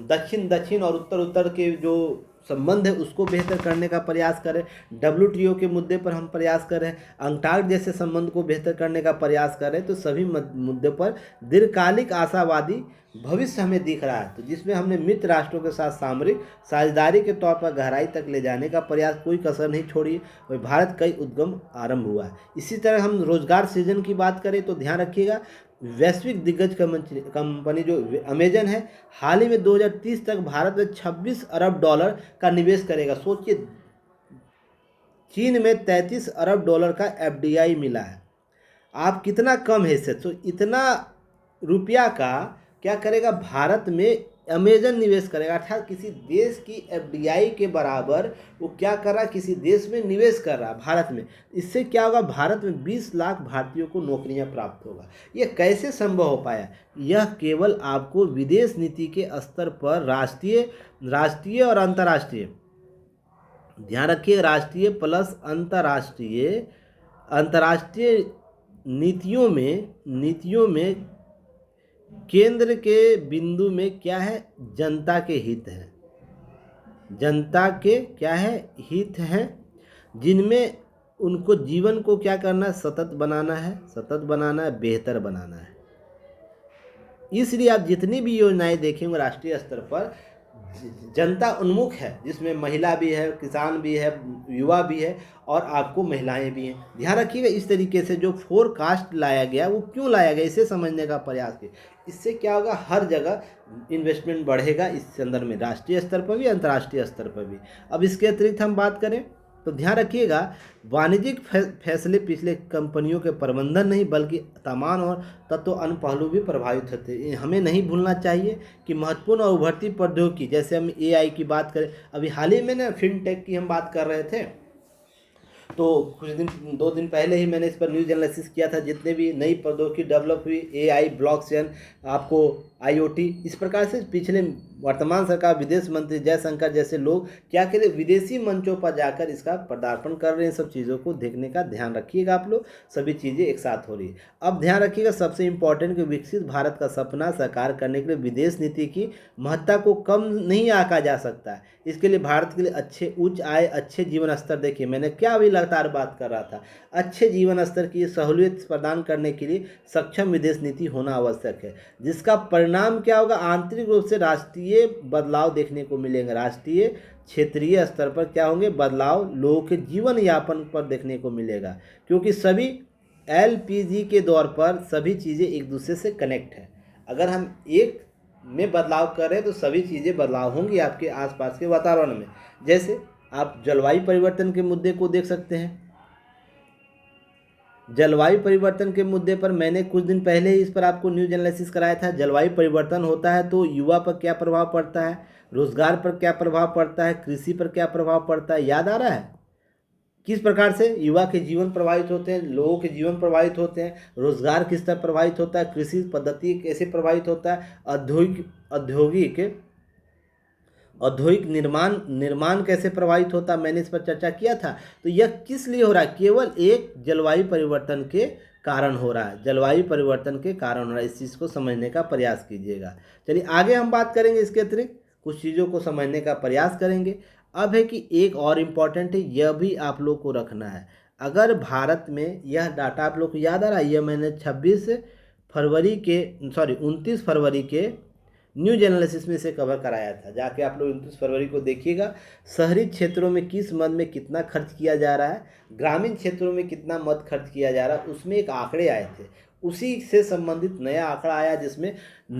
दक्षिण और उत्तर के जो संबंध है उसको बेहतर करने का प्रयास करें। डब्ल्यूटीओ के मुद्दे पर हम प्रयास करें, अंटार्कटिका जैसे संबंध को बेहतर करने का प्रयास करें। तो सभी मुद्दे पर दीर्घकालिक आशावादी भविष्य हमें दिख रहा है, तो जिसमें हमने मित्र राष्ट्रों के साथ सामरिक साझेदारी के तौर पर गहराई तक ले जाने का प्रयास कोई कसर नहीं छोड़ी। वही भारत कई उद्यम आरंभ हुआ है। इसी तरह हम रोजगार सृजन की बात करें तो ध्यान रखिएगा, वैश्विक दिग्गज कंपनी जो अमेजन है, हाल ही में 2030 तक भारत में 26 अरब डॉलर का निवेश करेगा। सोचिए, चीन में 33 अरब डॉलर का एफडीआई मिला है। आप कितना कम है इससे, तो इतना रुपया का क्या करेगा भारत में अमेजन निवेश करेगा, अर्थात किसी देश की एफडीआई के बराबर वो क्या कर रहा है, किसी देश में निवेश कर रहा है भारत में। इससे क्या होगा, भारत में 20 लाख भारतीयों को नौकरियां प्राप्त होगा। ये कैसे संभव हो पाया? यह केवल आपको विदेश नीति के स्तर पर राष्ट्रीय और अंतर्राष्ट्रीय, ध्यान रखिए, राष्ट्रीय प्लस अंतर्राष्ट्रीय नीतियों में केंद्र के बिंदु में क्या है, जनता के हित है, जनता के क्या है, हित हैं, जिनमें उनको जीवन को क्या करना है, सतत बनाना है, बेहतर बनाना है। इसलिए आप जितनी भी योजनाएं देखेंगे राष्ट्रीय स्तर पर जनता उन्मुख है, जिसमें महिला भी है, किसान भी है, युवा भी है और आपको महिलाएं भी हैं। ध्यान रखिएगा, इस तरीके से जो फोरकास्ट लाया गया वो क्यों लाया गया, इसे समझने का प्रयास कीजिए। इससे क्या होगा, हर जगह इन्वेस्टमेंट बढ़ेगा इस संदर्भ में, राष्ट्रीय स्तर पर भी अंतर्राष्ट्रीय स्तर पर भी। अब इसके अतिरिक्त हम बात करें तो ध्यान रखिएगा, वाणिज्यिक फैसले पिछले कंपनियों के प्रबंधन नहीं बल्कि सामान और तत्व अन्य पहलू भी प्रभावित होते हैं। हमें नहीं भूलना चाहिए कि महत्वपूर्ण और उभरती प्रौद्योगिकी, जैसे हम एआई की बात करें, अभी हाल ही में ना फिनटेक की हम बात कर रहे थे, तो कुछ दिन 2 दिन पहले ही मैंने इस पर न्यूज़ एनालिसिस किया था। जितने भी नई प्रौद्योगिकी डेवलप हुई, एआई, ब्लॉकचेन, आपको आईओटी, इस प्रकार से पिछले वर्तमान सरकार विदेश मंत्री जयशंकर जैसे लोग क्या करें, विदेशी मंचों पर जाकर इसका पदार्पण कर रहे हैं। सब चीज़ों को देखने का ध्यान रखिएगा आप लोग, सभी चीज़ें एक साथ हो रही है। अब ध्यान रखिएगा, सबसे इम्पोर्टेंट कि विकसित भारत का सपना साकार करने के लिए विदेश नीति की महत्ता को कम नहीं आंका जा सकता है। इसके लिए भारत के लिए उच्च आय, अच्छे जीवन स्तर, देखिए मैंने क्या अभी लगातार बात कर रहा था, अच्छे जीवन स्तर की सहूलियत प्रदान करने के लिए सक्षम विदेश नीति होना आवश्यक है, जिसका परिणाम क्या होगा, आंतरिक रूप से राष्ट्रीय बदलाव देखने को मिलेंगे। राष्ट्रीय क्षेत्रीय स्तर पर क्या होंगे बदलाव, लोगों के जीवन यापन पर देखने को मिलेगा, क्योंकि सभी एलपीजी के दौर पर सभी चीज़ें एक दूसरे से कनेक्ट है। अगर हम एक में बदलाव कर रहे हैं तो सभी चीज़ें बदलाव होंगी आपके आसपास के वातावरण में। जैसे आप जलवायु परिवर्तन के मुद्दे को देख सकते हैं। जलवायु परिवर्तन के मुद्दे पर मैंने कुछ दिन पहले ही इस पर आपको न्यूज़ एनालिसिस कराया था। जलवायु परिवर्तन होता है तो युवा पर क्या प्रभाव पड़ता है, रोजगार पर क्या प्रभाव पड़ता है, कृषि पर क्या प्रभाव पड़ता है, याद आ रहा है? किस प्रकार से युवा के जीवन प्रभावित होते हैं, लोगों के जीवन प्रभावित होते हैं, रोजगार किस तरह प्रभावित होता है, कृषि पद्धति कैसे प्रभावित होता है, औद्योगिक निर्माण कैसे प्रभावित होता है, मैंने इस पर चर्चा किया था। तो यह किस लिए हो रहा है, केवल एक जलवायु परिवर्तन के कारण हो रहा है, जलवायु परिवर्तन के कारण हो रहा है। इस चीज़ को समझने का प्रयास कीजिएगा। चलिए आगे हम बात करेंगे, इसके अतिरिक्त कुछ चीज़ों को समझने का प्रयास करेंगे। अब है कि एक और इम्पॉर्टेंट है, यह भी आप लोग को रखना है। अगर भारत में यह डाटा आप लोग को याद आ रहा है, यह मैंने 29 फरवरी के न्यूज एनालिसिस में इसे कवर कराया था, जाके आप लोग 29 फरवरी को देखिएगा। शहरी क्षेत्रों में किस मद में कितना खर्च किया जा रहा है, ग्रामीण क्षेत्रों में कितना मद खर्च किया जा रहा है, उसमें एक आंकड़े आए थे। उसी से संबंधित नया आंकड़ा आया जिसमें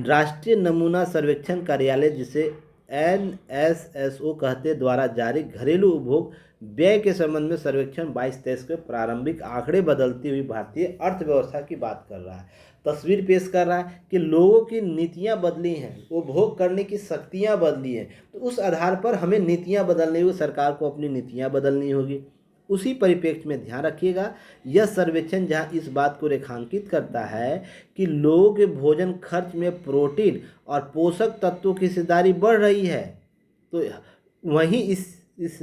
राष्ट्रीय नमूना सर्वेक्षण कार्यालय, जिसे NSSO कहते द्वारा जारी घरेलू उपभोग व्यय के संबंध में सर्वेक्षण 22-23 के प्रारंभिक आंकड़े बदलती हुई भारतीय अर्थव्यवस्था की बात कर रहा है। तस्वीर पेश कर रहा है कि लोगों की नीतियां बदली हैं, उपभोग करने की शक्तियां बदली हैं। तो उस आधार पर हमें नीतियां बदलनी होगी, सरकार को अपनी नीतियां बदलनी होगी। उसी परिप्रेक्ष्य में ध्यान रखिएगा, यह सर्वेक्षण जहां इस बात को रेखांकित करता है कि लोगों के भोजन खर्च में प्रोटीन और पोषक तत्वों की हिस्सेदारी बढ़ रही है, तो वहीं इस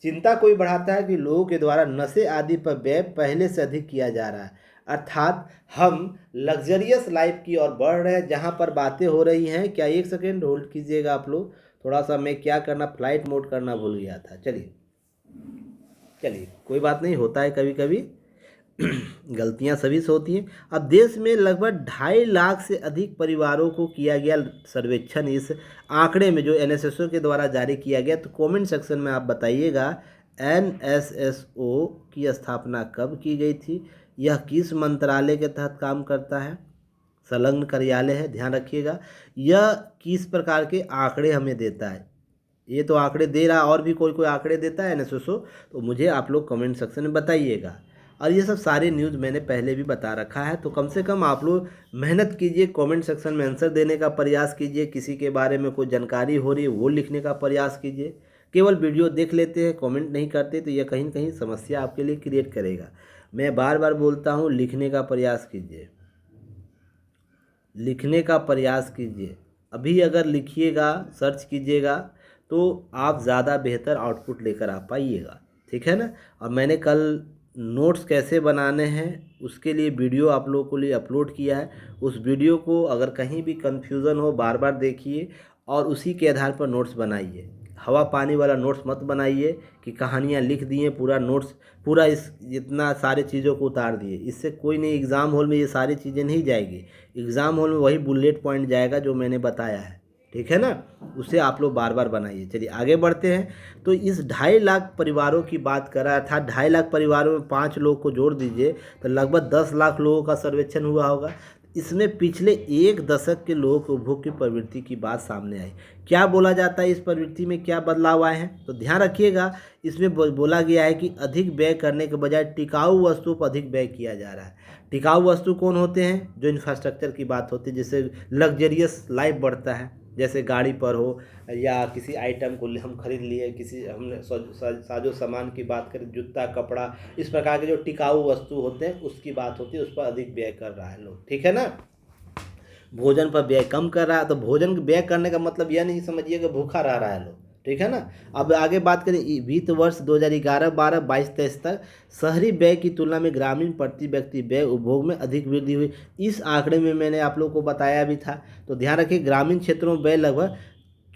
चिंता को भी बढ़ाता है कि लोगों के द्वारा नशे आदि पर व्यय पहले से अधिक किया जा रहा है। अर्थात हम लग्जरियस लाइफ की ओर बढ़ रहे हैं, जहां पर बातें हो रही हैं। क्या, एक सेकेंड होल्ड कीजिएगा आप लोग, थोड़ा सा मैं क्या करना, फ्लाइट मोड करना भूल गया था। चलिए कोई बात नहीं, होता है कभी कभी गलतियां सभी से होती हैं। अब देश में लगभग 2.5 लाख से अधिक परिवारों को किया गया सर्वेक्षण। इस आंकड़े में जो NSSO के द्वारा जारी किया गया, तो कमेंट सेक्शन में आप बताइएगा NSSO की स्थापना कब की गई थी, यह किस मंत्रालय के तहत काम करता है, संलग्न कार्यालय है, ध्यान रखिएगा। यह किस प्रकार के आंकड़े हमें देता है, ये तो आंकड़े दे रहा, और भी कोई आंकड़े देता है NSSO, तो मुझे आप लोग कमेंट सेक्शन में बताइएगा। और ये सब सारे न्यूज़ मैंने पहले भी बता रखा है, तो कम से कम आप लोग मेहनत कीजिए, कमेंट सेक्शन में आंसर देने का प्रयास कीजिए। किसी के बारे में कोई जानकारी हो रही है वो लिखने का प्रयास कीजिए। केवल वीडियो देख लेते हैं, कमेंट नहीं करते, तो यह कहीं न कहीं समस्या आपके लिए क्रिएट करेगा। मैं बार बार बोलता हूँ, लिखने का प्रयास कीजिए, लिखने का प्रयास कीजिए। अभी अगर लिखिएगा, सर्च कीजिएगा, तो आप ज़्यादा बेहतर आउटपुट लेकर आ पाइएगा, ठीक है ना। और मैंने कल नोट्स कैसे बनाने हैं उसके लिए वीडियो आप लोगों के लिए अपलोड किया है। उस वीडियो को अगर कहीं भी कन्फ्यूज़न हो, बार बार देखिए और उसी के आधार पर नोट्स बनाइए। हवा पानी वाला नोट्स मत बनाइए कि कहानियाँ लिख दिए, पूरा नोट्स पूरा इस इतना सारे चीज़ों को उतार दिए। इससे कोई नहीं, एग्ज़ाम हॉल में ये सारी चीज़ें नहीं जाएगी। एग्ज़ाम हॉल में वही बुलेट पॉइंट जाएगा जो मैंने बताया है, ठीक है ना। उसे आप लोग बार बार बनाइए। चलिए आगे बढ़ते हैं। तो इस 2.5 लाख परिवारों की बात कर रहा था, 2.5 लाख परिवारों में 5 लोग को जोड़ दीजिए तो लगभग 10 लाख लोगों का सर्वेक्षण हुआ होगा। इसमें पिछले 1 दशक के लोगों के उपभोग की प्रवृत्ति की बात सामने आई। क्या बोला जाता है, इस प्रवृत्ति में क्या बदलाव आए हैं, तो ध्यान रखिएगा। इसमें बोला गया है कि अधिक व्यय करने के बजाय टिकाऊ वस्तुओं पर अधिक व्यय किया जा रहा है। टिकाऊ वस्तु कौन होते हैं, जो इंफ्रास्ट्रक्चर की बात होती है, जैसे लग्जरियस लाइफ बढ़ता है, जैसे गाड़ी पर हो या किसी आइटम को हम खरीद लिए, किसी हमने साजो सामान की बात करें, जूता कपड़ा, इस प्रकार के जो टिकाऊ वस्तु होते हैं उसकी बात होती है, उस पर अधिक व्यय कर रहा है लोग, ठीक है ना। भोजन पर व्यय कम कर रहा है, तो भोजन व्यय करने का मतलब यह नहीं समझिए कि भूखा रह रहा है लोग, ठीक है ना। अब आगे बात करें, वित्त वर्ष 2011-12, 22-23 तक शहरी व्यय की तुलना में ग्रामीण प्रति व्यक्ति व्यय उपभोग में अधिक वृद्धि हुई। इस आंकड़े में मैंने आप लोगों को बताया भी था। तो ध्यान रखिए, ग्रामीण क्षेत्रों में व्यय लगभग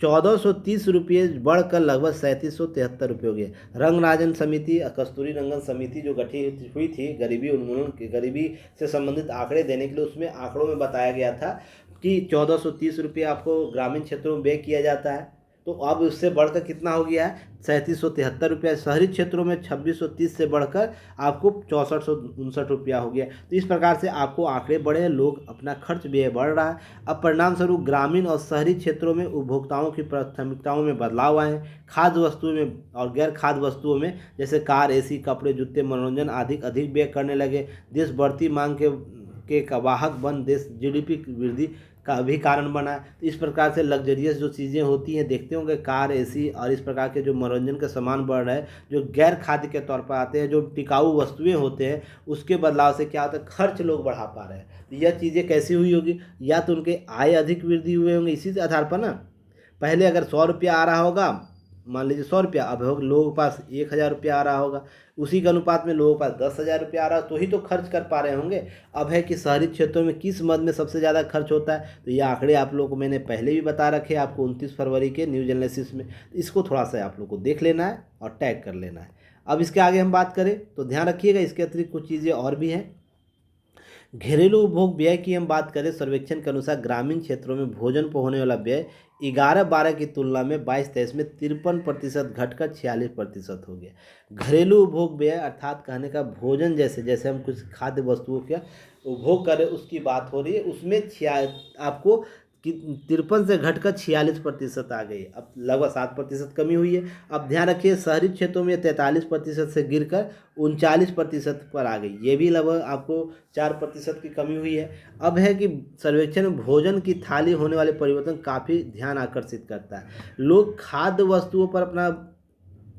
1430 रुपये बढ़कर लगभग 3773 रुपये हो गए। रंगराजन समिति, कस्तूरी रंगन समिति जो गठित हुई थी गरीबी उन्मूलन, गरीबी से संबंधित आंकड़े देने के लिए, उसमें आंकड़ों में बताया गया था कि 1430 रुपये आपको ग्रामीण क्षेत्रों में व्यय किया जाता है। तो अब उससे बढ़कर कितना हो गया है, 3773 रुपया। शहरी क्षेत्रों में 2630 से बढ़कर आपको 6459 रुपया हो गया। तो इस प्रकार से आपको आंकड़े बढ़े, लोग अपना खर्च व्यय बढ़ रहा है। अब परिणाम स्वरूप ग्रामीण और शहरी क्षेत्रों में उपभोक्ताओं की प्राथमिकताओं में बदलाव आए हैं। खाद्य वस्तुओं में और गैर खाद्य वस्तुओं में, जैसे कार, AC, कपड़े, जूते, मनोरंजन आदि अधिक व्यय करने लगे। देश बढ़ती मांग के वाहक बन देश GDP वृद्धि का भी कारण बना है। तो इस प्रकार से लग्जरियस जो चीज़ें होती हैं, देखते होंगे कार, AC और इस प्रकार के जो मनोरंजन के सामान बढ़ रहे हैं, जो गैर खाद्य के तौर पर आते हैं, जो टिकाऊ वस्तुएं होते हैं, उसके बदलाव से क्या होता है, खर्च लोग बढ़ा पा रहे हैं। तो यह चीज़ें कैसी हुई होगी, या तो उनके आय अधिक वृद्धि हुए होंगे इसी आधार पर ना। पहले अगर 100 रुपया आ रहा होगा मान लीजिए 100 रुपया, अब लोगों के पास 1000 रुपया आ रहा होगा, उसी के अनुपात में लोगों के पास 10,000 रुपया आ रहा हो तो ही तो खर्च कर पा रहे होंगे। अब है कि शहरी क्षेत्रों में किस मद में सबसे ज़्यादा खर्च होता है, तो ये आंकड़े आप लोगों को मैंने पहले भी बता रखे हैं आपको 29 फरवरी के न्यूज एनालिसिस में। इसको थोड़ा सा आप लोग को देख लेना है और टैग कर लेना है। अब इसके आगे हम बात करें तो ध्यान रखिएगा, इसके अतिरिक्त कुछ चीज़ें और भी हैं। घरेलू उपभोग व्यय की हम बात करें, सर्वेक्षण के अनुसार ग्रामीण क्षेत्रों में भोजन पर होने वाला व्यय 11-12 की तुलना में 22-23 में 53% घटकर 46% हो गया। घरेलू उपभोग व्यय अर्थात कहने का भोजन, जैसे जैसे हम कुछ खाद्य वस्तुओं का उपभोग करें उसकी बात हो रही है, उसमें आपको 53 से घटकर 46% आ गई। अब लगभग 7% कमी हुई है। अब ध्यान रखिए शहरी क्षेत्रों में 43% से गिरकर 39% पर आ गई, ये भी लगभग आपको 4% की कमी हुई है। अब है कि सर्वेक्षण में भोजन की थाली होने वाले परिवर्तन काफ़ी ध्यान आकर्षित करता है। लोग खाद्य वस्तुओं पर अपना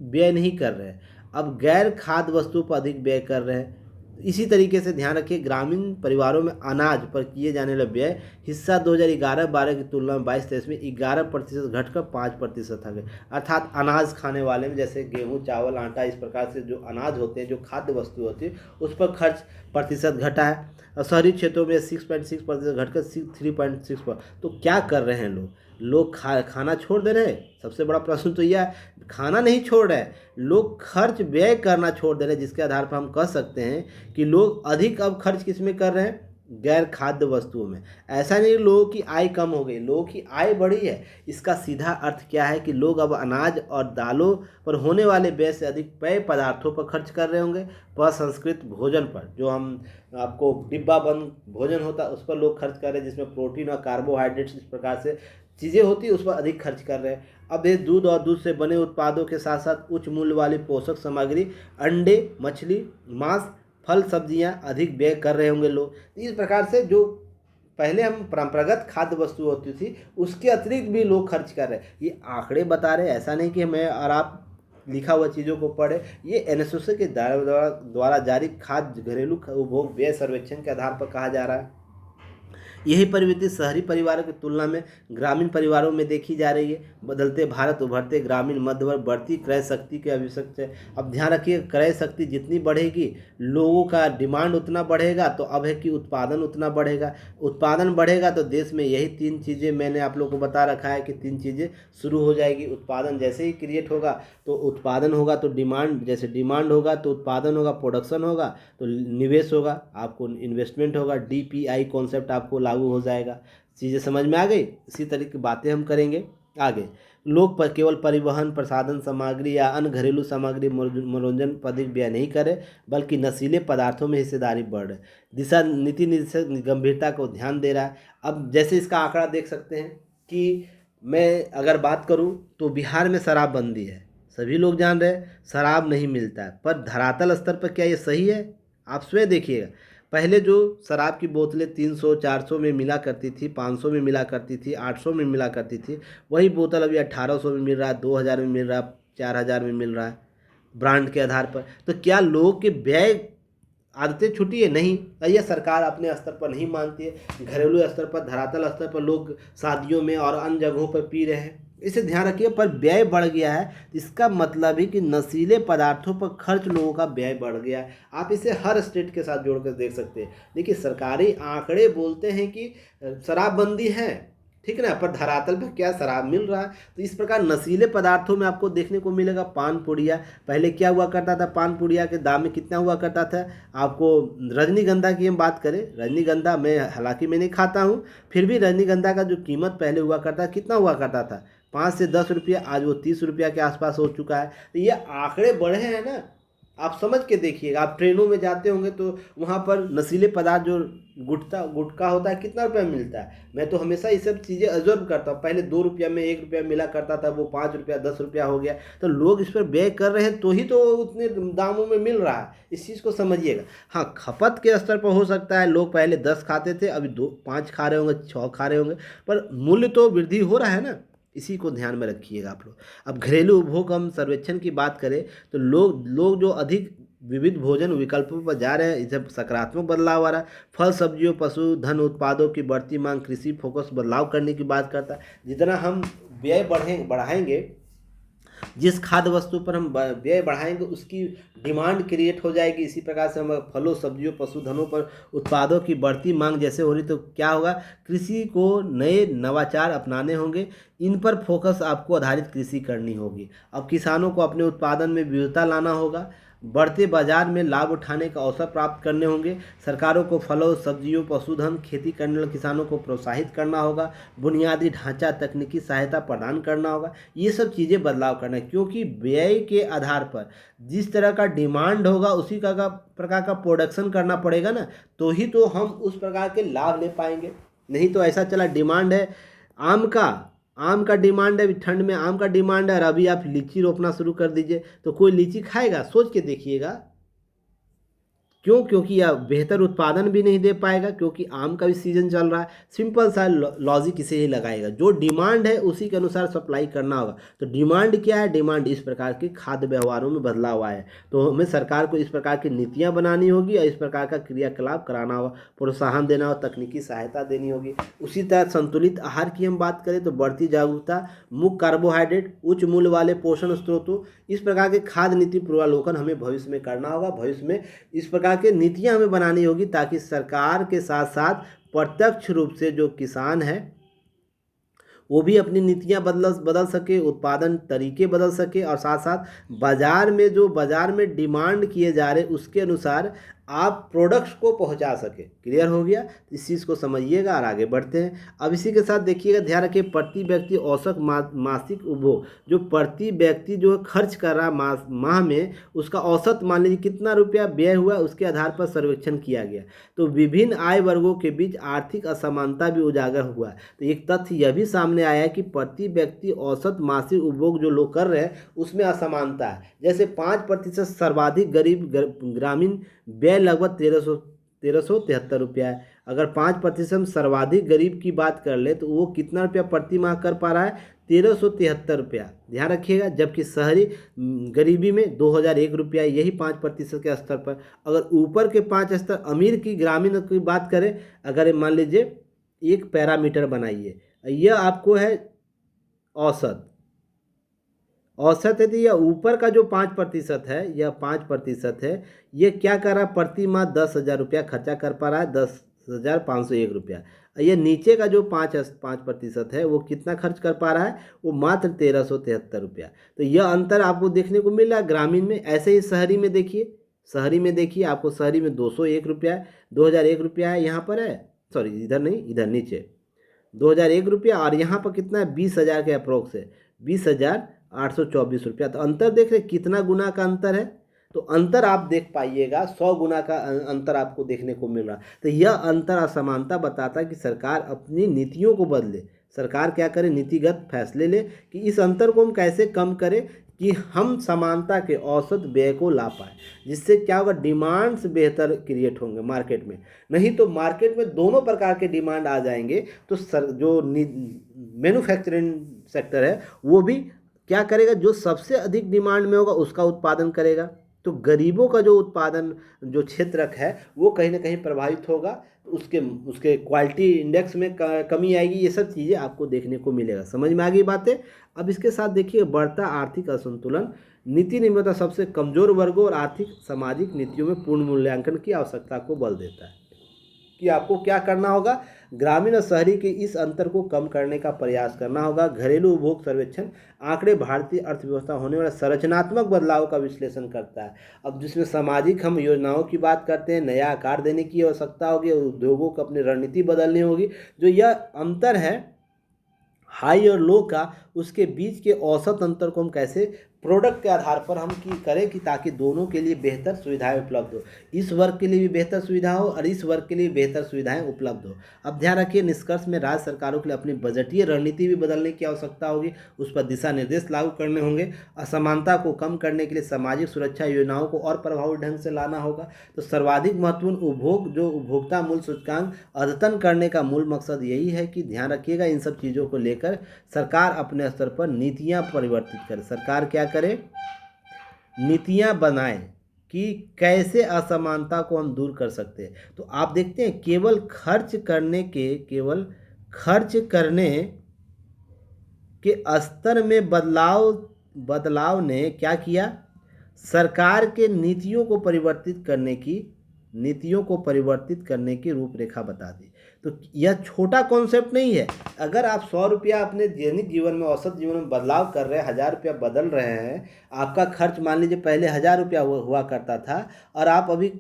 व्यय नहीं कर रहे हैं, अब गैर खाद्य वस्तुओं पर अधिक व्यय कर रहे हैं। इसी तरीके से ध्यान रखिए ग्रामीण परिवारों में अनाज पर किए जाने वाले व्यय हिस्सा 2011-12 की तुलना में 22-23 में 11% घटकर 5% आ गए। अर्थात अनाज खाने वाले में जैसे गेहूं, चावल, आटा, इस प्रकार से जो अनाज होते हैं, जो खाद्य वस्तु होती है, उस पर खर्च प्रतिशत घटा है। और शहरी क्षेत्रों में 6.6% घटकर 3.6 पर। तो क्या कर रहे हैं लोग खाना छोड़ दे रहे हैं? सबसे बड़ा प्रश्न तो यह है, खाना नहीं छोड़ रहे हैं, लोग खर्च व्यय करना छोड़ दे रहे हैं, जिसके आधार पर हम कह सकते हैं कि लोग अधिक अब खर्च किस में कर रहे हैं? गैर खाद्य वस्तुओं में। ऐसा नहीं लोगों की आय कम हो गई, लोगों की आय बढ़ी है। इसका सीधा अर्थ क्या है कि लोग अब अनाज और दालों पर होने वाले व्यय से अधिक पेय पदार्थों पर खर्च कर रहे होंगे। प्रसंस्कृत भोजन पर, जो हम आपको डिब्बा बंद भोजन होता है उस पर लोग खर्च कर रहे हैं, जिसमें प्रोटीन और कार्बोहाइड्रेट्स इस प्रकार से चीज़ें होती है, उस पर अधिक खर्च कर रहे हैं। अब ये दूध और दूध से बने उत्पादों के साथ साथ उच्च मूल्य वाली पोषक सामग्री, अंडे, मछली, मांस, फल, सब्जियां अधिक व्यय कर रहे होंगे लोग। इस प्रकार से जो पहले हम परंपरागत खाद्य वस्तु होती थी उसके अतिरिक्त भी लोग खर्च कर रहे हैं। ये आंकड़े बता रहे हैं, ऐसा नहीं कि मैं और आप लिखा हुआ चीज़ों को पढ़े। ये एनएसओसी के द्वारा जारी खाद्य घरेलू उपभोग व्यय सर्वेक्षण के आधार पर कहा जा रहा है। यही प्रवृत्ति शहरी परिवारों की तुलना में ग्रामीण परिवारों में देखी जा रही है। बदलते भारत, उभरते ग्रामीण मध्यवर्ग, बढ़ती क्रय शक्ति की आवश्यकता है। अब ध्यान रखिए क्रय शक्ति जितनी बढ़ेगी, लोगों का डिमांड उतना बढ़ेगा, तो अब है कि उत्पादन उतना बढ़ेगा। उत्पादन बढ़ेगा तो देश में यही 3 चीज़ें मैंने आप लोगों को बता रखा है कि 3 चीज़ें शुरू हो जाएगी। उत्पादन जैसे ही क्रिएट होगा तो उत्पादन होगा, तो डिमांड, जैसे डिमांड होगा तो उत्पादन होगा, प्रोडक्शन होगा तो निवेश होगा, आपको इन्वेस्टमेंट होगा, DPI कॉन्सेप्ट आपको लागू हो जाएगा। चीज़ें समझ में आ गई? इसी तरह की बातें हम करेंगे आगे। लोग पर केवल परिवहन, प्रसाधन सामग्री या अन्य घरेलू सामग्री मनोरंजन पर अधिक व्यय नहीं करें, बल्कि नशीले पदार्थों में हिस्सेदारी बढ़ रही। दिशा नीति निर्देशक गंभीरता को ध्यान दे रहा है। अब जैसे इसका आंकड़ा देख सकते हैं कि मैं अगर बात करूं तो बिहार में शराबबंदी है, सभी लोग जान रहे हैं शराब नहीं मिलता है, पर धरातल स्तर पर क्या ये सही है? आप स्वयं देखिएगा। पहले जो शराब की बोतलें 300-400 में मिला करती थी, 500 में मिला करती थी, 800 में मिला करती थी, वही बोतल अभी 1800 में मिल रहा है, 2000 में मिल रहा है, 4000 में मिल रहा है ब्रांड के आधार पर। तो क्या लोगों के व्यय आदतें छुटी है? नहीं। यह सरकार अपने स्तर पर नहीं मानती है, घरेलू स्तर पर, धरातल स्तर पर लोग शादियों में और अन्य जगहों पर पी रहे हैं, इसे ध्यान रखिए। पर व्यय बढ़ गया है, इसका मतलब है कि नशीले पदार्थों पर खर्च लोगों का व्यय बढ़ गया है। आप इसे हर स्टेट के साथ जोड़कर देख सकते हैं। देखिए सरकारी आंकड़े बोलते हैं कि शराबबंदी है, ठीक है ना, पर धरातल पर क्या शराब मिल रहा है? तो इस प्रकार नशीले पदार्थों में आपको देखने को मिलेगा पान पुड़िया। पहले क्या हुआ करता था? पान पुड़िया के दाम में कितना हुआ करता था? आपको रजनीगंधा की हम बात करें, रजनीगंधा मैं हालांकि मैं नहीं खाता हूँ, फिर भी रजनीगंधा का जो कीमत पहले हुआ करता कितना हुआ करता था? 5 से 10 रुपया, आज वो 30 रुपया के आसपास हो चुका है। तो ये आंकड़े बढ़े हैं ना, आप समझ के देखिएगा। आप ट्रेनों में जाते होंगे तो वहाँ पर नशीले पदार्थ जो गुटखा होता है कितना रुपया मिलता है? मैं तो हमेशा ये सब चीज़ें ऑब्जर्व करता हूँ। पहले 2 रुपया में 1 रुपया मिला करता था, वो 5 रुपया 10 रुपया हो गया। तो लोग इस पर व्यय कर रहे हैं तो ही तो उतने दामों में मिल रहा है, इस चीज़ को समझिएगा। हाँ, खपत के स्तर पर हो सकता है लोग पहले 10 खाते थे, अभी 5 खा रहे होंगे, 6 खा रहे होंगे, पर मूल्य तो वृद्धि हो रहा है ना, इसी को ध्यान में रखिएगा आप लोग। अब घरेलू उपभोग हम सर्वेक्षण की बात करें तो लोग जो अधिक विविध भोजन विकल्पों पर जा रहे हैं, इसे सकारात्मक बदलाव आ रहा है। फल, सब्जियों, पशुधन उत्पादों की बढ़ती मांग कृषि फोकस बदलाव करने की बात करता है। जितना हम व्यय बढ़ाएंगे जिस खाद्य वस्तु पर हम व्यय बढ़ाएंगे उसकी डिमांड क्रिएट हो जाएगी। इसी प्रकार से हम फलों, सब्जियों, पशुधनों पर उत्पादों की बढ़ती मांग जैसे हो रही, तो क्या होगा, कृषि को नए नवाचार अपनाने होंगे। इन पर फोकस आपको आधारित कृषि करनी होगी। अब किसानों को अपने उत्पादन में विविधता लाना होगा, बढ़ते बाजार में लाभ उठाने का अवसर प्राप्त करने होंगे। सरकारों को फलों, सब्जियों, पशुधन खेती करने वाले किसानों को प्रोत्साहित करना होगा। बुनियादी ढांचा, तकनीकी सहायता प्रदान करना होगा। ये सब चीज़ें बदलाव करना है, क्योंकि व्यय के आधार पर जिस तरह का डिमांड होगा उसी का प्रकार का प्रोडक्शन करना पड़ेगा ना, तो ही तो हम उस प्रकार के लाभ ले पाएंगे। नहीं तो ऐसा चला, डिमांड है आम का, आम का डिमांड है, अभी ठंड में आम का डिमांड है, और अभी आप लीची रोपना शुरू कर दीजिए तो कोई लीची खाएगा? सोच के देखिएगा। क्यों? क्योंकि यह बेहतर उत्पादन भी नहीं दे पाएगा, क्योंकि आम का भी सीजन चल रहा है। सिंपल सा लॉजिक इसे ही लगाएगा, जो डिमांड है उसी के अनुसार सप्लाई करना होगा। तो डिमांड क्या है? डिमांड इस प्रकार के खाद्य व्यवहारों में बदलाव आया है, तो हमें सरकार को इस प्रकार की नीतियां बनानी होगी और इस प्रकार का क्रियाकलाप कराना होगा, प्रोत्साहन देना होगा, तकनीकी सहायता देनी होगी। उसी तरह संतुलित आहार की हम बात करें तो बढ़ती जागरूकता, मुक्त कार्बोहाइड्रेट, उच्च मूल्य वाले पोषण स्रोतों, इस प्रकार के खाद्य नीति पूर्वावलोकन हमें भविष्य में करना होगा। भविष्य में इस प्रकार के नीतियां हमें बनानी होगी, ताकि सरकार के साथ साथ प्रत्यक्ष रूप से जो किसान है वो भी अपनी नीतियां बदल सके, उत्पादन तरीके बदल सके, और साथ साथ बाजार में डिमांड किए जा रहे उसके अनुसार आप प्रोडक्ट्स को पहुंचा सके। क्लियर हो गया? इस चीज़ को समझिएगा और आगे बढ़ते हैं। अब इसी के साथ देखिएगा, ध्यान रखिए, प्रति व्यक्ति औसत मासिक उपभोग, जो प्रति व्यक्ति जो खर्च कर रहा माह में, उसका औसत मान लीजिए कितना रुपया व्यय हुआ, उसके आधार पर सर्वेक्षण किया गया। तो विभिन्न आय वर्गों के बीच आर्थिक असमानता भी उजागर हुआ। तो एक तथ्य यह भी सामने आया है कि प्रति व्यक्ति औसत मासिक उपभोग जो लोग कर रहे हैं उसमें असमानता है। जैसे 5% सर्वाधिक गरीब ग्रामीण व्यय लगभग 1373 रुपया है। अगर 5% सर्वाधिक गरीब की बात कर ले तो वो कितना रुपया प्रति माह कर पा रहा है? 1373 रुपया। ध्यान रखिएगा, जबकि शहरी गरीबी में 2001 रुपया, यही 5% के स्तर पर। अगर ऊपर के 5 स्तर अमीर की ग्रामीण की बात करें, अगर मान लीजिए एक पैरामीटर बनाइए, यह आपको है औसत है, तो यह ऊपर का जो 5% है, यह 5% है, ये क्या कर रहा है? प्रति माह 10,000 रुपया खर्चा कर पा रहा है, 10,501 रुपया। ये नीचे का जो 5% है वो कितना खर्च कर पा रहा है? वो मात्र 1373 रुपया। तो यह अंतर आपको देखने को मिल रहा है ग्रामीण में। ऐसे ही शहरी में देखिए, आपको शहरी में 201 रुपया है, 2001 रुपया है, यहाँ पर है, सॉरी इधर नहीं, इधर नीचे 2001 रुपया, और यहाँ पर कितना है? 20,000 के अप्रोक्स है, 20,824 रुपया। तो अंतर देख रहे कितना गुना का अंतर है? तो अंतर आप देख पाइएगा, 100 गुना का अंतर आपको देखने को मिल रहा। तो यह अंतर असमानता बताता है कि सरकार अपनी नीतियों को बदले। सरकार क्या करे? नीतिगत फैसले ले कि इस अंतर को हम कैसे कम करें, कि हम समानता के औसत व्यय को ला पाए, जिससे क्या होगा? डिमांड्स बेहतर क्रिएट होंगे मार्केट में। नहीं तो मार्केट में दोनों प्रकार के डिमांड आ जाएंगे, तो जो मैन्युफैक्चरिंग सेक्टर है वो भी क्या करेगा? जो सबसे अधिक डिमांड में होगा उसका उत्पादन करेगा। तो गरीबों का जो उत्पादन जो क्षेत्रक है वो कहीं ना कहीं प्रभावित होगा, तो उसके क्वालिटी इंडेक्स में कमी आएगी। ये सब चीज़ें आपको देखने को मिलेगा। समझ में आ गई बातें? अब इसके साथ देखिए, बढ़ता आर्थिक असंतुलन, नीति निर्माता सबसे कमजोर वर्गों और आर्थिक सामाजिक नीतियों में पूर्ण मूल्यांकन की आवश्यकता को बल देता है कि आपको क्या करना होगा? ग्रामीण और शहरी के इस अंतर को कम करने का प्रयास करना होगा। घरेलू उपभोग सर्वेक्षण आंकड़े भारतीय अर्थव्यवस्था होने वाले संरचनात्मक बदलाव का विश्लेषण करता है। अब जिसमें सामाजिक हम योजनाओं की बात करते हैं, नया आकार देने की आवश्यकता होगी, उद्योगों को अपनी रणनीति बदलनी होगी। जो यह अंतर है हाई और लो का, उसके बीच के औसत अंतर को हम कैसे प्रोडक्ट के आधार पर हम करें कि ताकि दोनों के लिए बेहतर सुविधाएं उपलब्ध हो। इस वर्ग के लिए भी बेहतर सुविधा हो और इस वर्ग के लिए बेहतर सुविधाएं उपलब्ध हो। अब ध्यान रखिए, निष्कर्ष में राज्य सरकारों के लिए अपनी बजटीय रणनीति भी बदलने की आवश्यकता होगी, उस पर दिशा निर्देश लागू करने होंगे। असमानता को कम करने के लिए सामाजिक सुरक्षा योजनाओं को और प्रभावी ढंग से लाना होगा। तो सर्वाधिक महत्वपूर्ण उपभोग जो उपभोक्ता मूल्य सूचकांक अद्यतन करने का मूल मकसद यही है कि ध्यान रखिएगा, इन सब चीज़ों को लेकर सरकार अपने स्तर पर नीतियाँ परिवर्तित करे। सरकार क्या करे? नीतियां बनाए कि कैसे असमानता को हम दूर कर सकते हैं। तो आप देखते हैं, केवल खर्च करने के स्तर में बदलाव बदलाव ने क्या किया, सरकार के नीतियों को परिवर्तित करने की रूपरेखा बता दी। तो यह छोटा कॉन्सेप्ट नहीं है। अगर आप 100 रुपया अपने दैनिक जीवन में, औसत जीवन में बदलाव कर रहे हैं, 1000 रुपया बदल रहे हैं, आपका खर्च मान लीजिए पहले 1000 रुपया हुआ करता था और आप अभी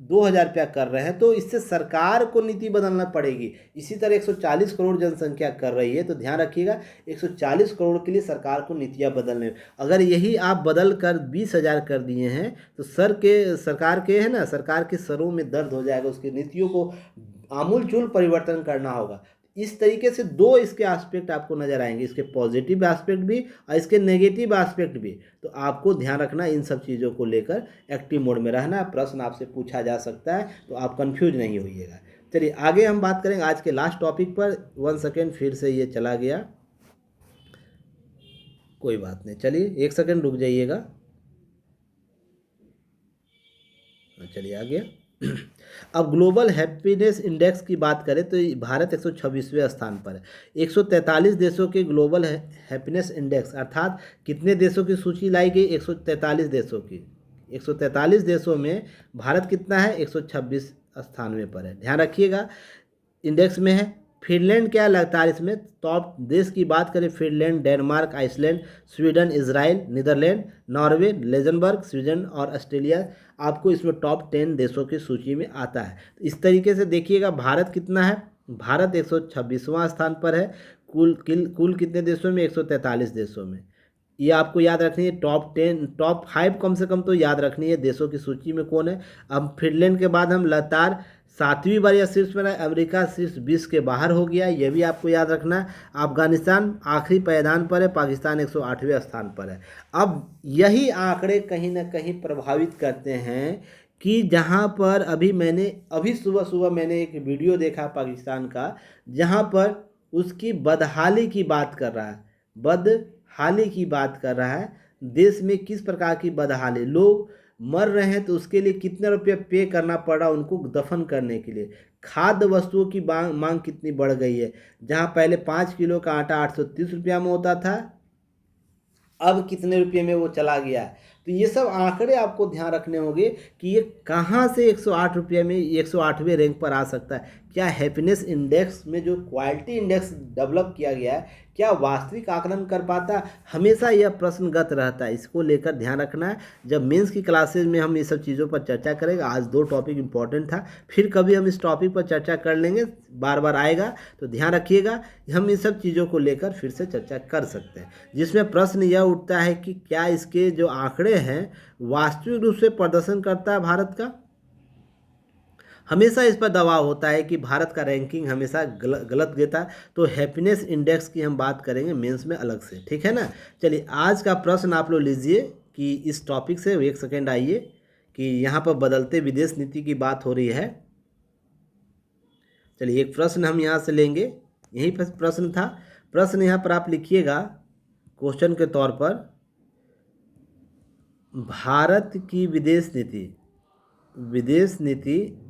2000 रुपया कर रहे हैं, तो इससे सरकार को नीति बदलना पड़ेगी। इसी तरह 140 करोड़ जनसंख्या कर रही है, तो ध्यान रखिएगा 140 करोड़ के लिए सरकार को नीतियाँ बदलने, अगर यही आप बदल कर 20,000 कर दिए हैं तो सरकार के सरों में दर्द हो जाएगा। उसकी नीतियों को आमूलचूल परिवर्तन करना होगा। इस तरीके से दो इसके एस्पेक्ट आपको नज़र आएंगे, इसके पॉजिटिव एस्पेक्ट भी और इसके नेगेटिव एस्पेक्ट भी। तो आपको ध्यान रखना इन सब चीज़ों को लेकर, एक्टिव मोड में रहना। प्रश्न आपसे पूछा जा सकता है, तो आप कंफ्यूज नहीं होइएगा। चलिए आगे हम बात करेंगे आज के लास्ट टॉपिक पर। 1 सेकेंड, फिर से ये चला गया, कोई बात नहीं, चलिए 1 सेकेंड रुक जाइएगा। चलिए आ गया। अब ग्लोबल हैप्पीनेस इंडेक्स की बात करें तो भारत 126वें स्थान पर है। 143 देशों के ग्लोबल हैप्पीनेस इंडेक्स, अर्थात कितने देशों की सूची लाई गई, 143 देशों की। 143 देशों में भारत कितना है, 126 स्थान पर है। ध्यान रखिएगा इंडेक्स में है। फिनलैंड क्या लगता है इसमें, टॉप देश की बात करें, Finland, Denmark, Iceland, Sweden, Israel, Netherland, Norway, Luxembourg, Sweden और ऑस्ट्रेलिया आपको इसमें टॉप 10 देशों की सूची में आता है। इस तरीके से देखिएगा भारत कितना है, भारत 126वां स्थान पर है। कुल कितने देशों में, 143 देशों में। ये आपको याद रखनी है। टॉप 5 कम से कम तो याद रखनी है देशों की सूची में कौन है। अब फिनलैंड के बाद हम लगातार 7वीं बार यह शीर्ष पर है। अमेरिका शीर्ष 20 के बाहर हो गया, यह भी आपको याद रखना है। अफगानिस्तान आखिरी पायदान पर है, पाकिस्तान 108वें स्थान पर है। अब यही आंकड़े कहीं ना कहीं प्रभावित करते हैं कि जहां पर अभी सुबह मैंने एक वीडियो देखा पाकिस्तान का, जहां पर उसकी बदहाली की बात कर रहा है। देश में किस प्रकार की बदहाली, लोग मर रहे हैं तो उसके लिए कितने रुपये पे करना पड़ रहा उनको दफन करने के लिए। खाद्य वस्तुओं की मांग कितनी बढ़ गई है, जहां पहले 5 किलो का आटा 830 रुपया में होता था, अब कितने रुपये में वो चला गया है। तो ये सब आंकड़े आपको ध्यान रखने होंगे कि ये कहाँ से 108 रुपये में 108वें रैंक पर आ सकता है। क्या हैप्पीनेस इंडेक्स में जो क्वालिटी इंडेक्स डेवलप किया गया है, क्या वास्तविक आकलन कर पाता, हमेशा यह प्रश्नगत रहता है। इसको लेकर ध्यान रखना है। जब मेंस की क्लासेज में हम ये सब चीज़ों पर चर्चा करेंगे, आज 2 टॉपिक इंपॉर्टेंट था, फिर कभी हम इस टॉपिक पर चर्चा कर लेंगे, बार बार आएगा, तो ध्यान रखिएगा। हम इन सब चीज़ों को लेकर फिर से चर्चा कर सकते हैं, जिसमें प्रश्न यह उठता है कि क्या इसके जो आंकड़े हैं वास्तविक रूप से प्रदर्शन करता है भारत का। हमेशा इस पर दबाव होता है कि भारत का रैंकिंग हमेशा गलत देता है। तो हैप्पीनेस इंडेक्स की हम बात करेंगे मेंस में अलग से, ठीक है ना। चलिए आज का प्रश्न आप लोग लीजिए कि इस टॉपिक से 1 सेकेंड आइए कि यहाँ पर बदलते विदेश नीति की बात हो रही है। चलिए एक प्रश्न हम यहाँ से लेंगे, यही प्रश्न था। प्रश्न यहाँ पर आप लिखिएगा क्वेश्चन के तौर पर, भारत की विदेश नीति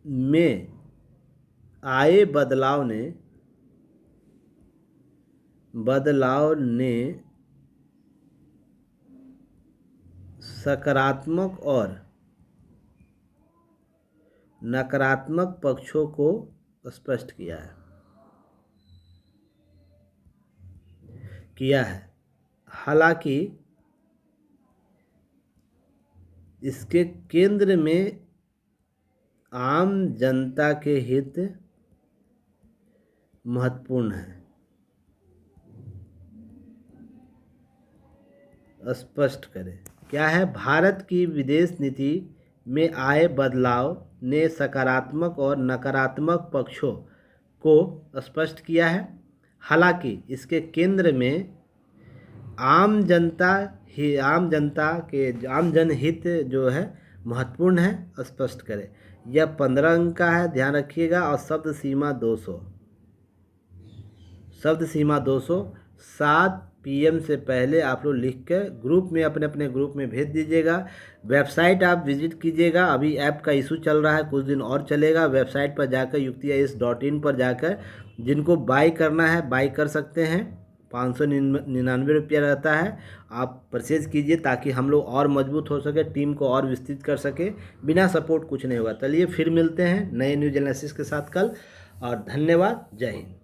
में आए बदलाव ने सकारात्मक और नकारात्मक पक्षों को स्पष्ट किया है। हालांकि इसके केंद्र में आम जनता के हित महत्वपूर्ण है। स्पष्ट करें क्या है। भारत की विदेश नीति में आए बदलाव ने सकारात्मक और नकारात्मक पक्षों को स्पष्ट किया है। हालांकि इसके केंद्र में आम जनहित जो है महत्वपूर्ण है। स्पष्ट करें। यह 15 अंक का है, ध्यान रखिएगा। और शब्द सीमा 200 7 PM से पहले आप लोग लिख कर ग्रुप में अपने ग्रुप में भेज दीजिएगा। वेबसाइट आप विजिट कीजिएगा। अभी ऐप का इशू चल रहा है, कुछ दिन और चलेगा। वेबसाइट पर जाकर UKTIS.in पर जाकर जिनको बाय करना है बाय कर सकते हैं, ₹599 रहता है। आप परचेज कीजिए ताकि हम लोग और मजबूत हो सके, टीम को और विस्तृत कर सके। बिना सपोर्ट कुछ नहीं होगा। चलिए फिर मिलते हैं नए न्यूज एनालिसिस के साथ कल, और धन्यवाद। जय हिंद।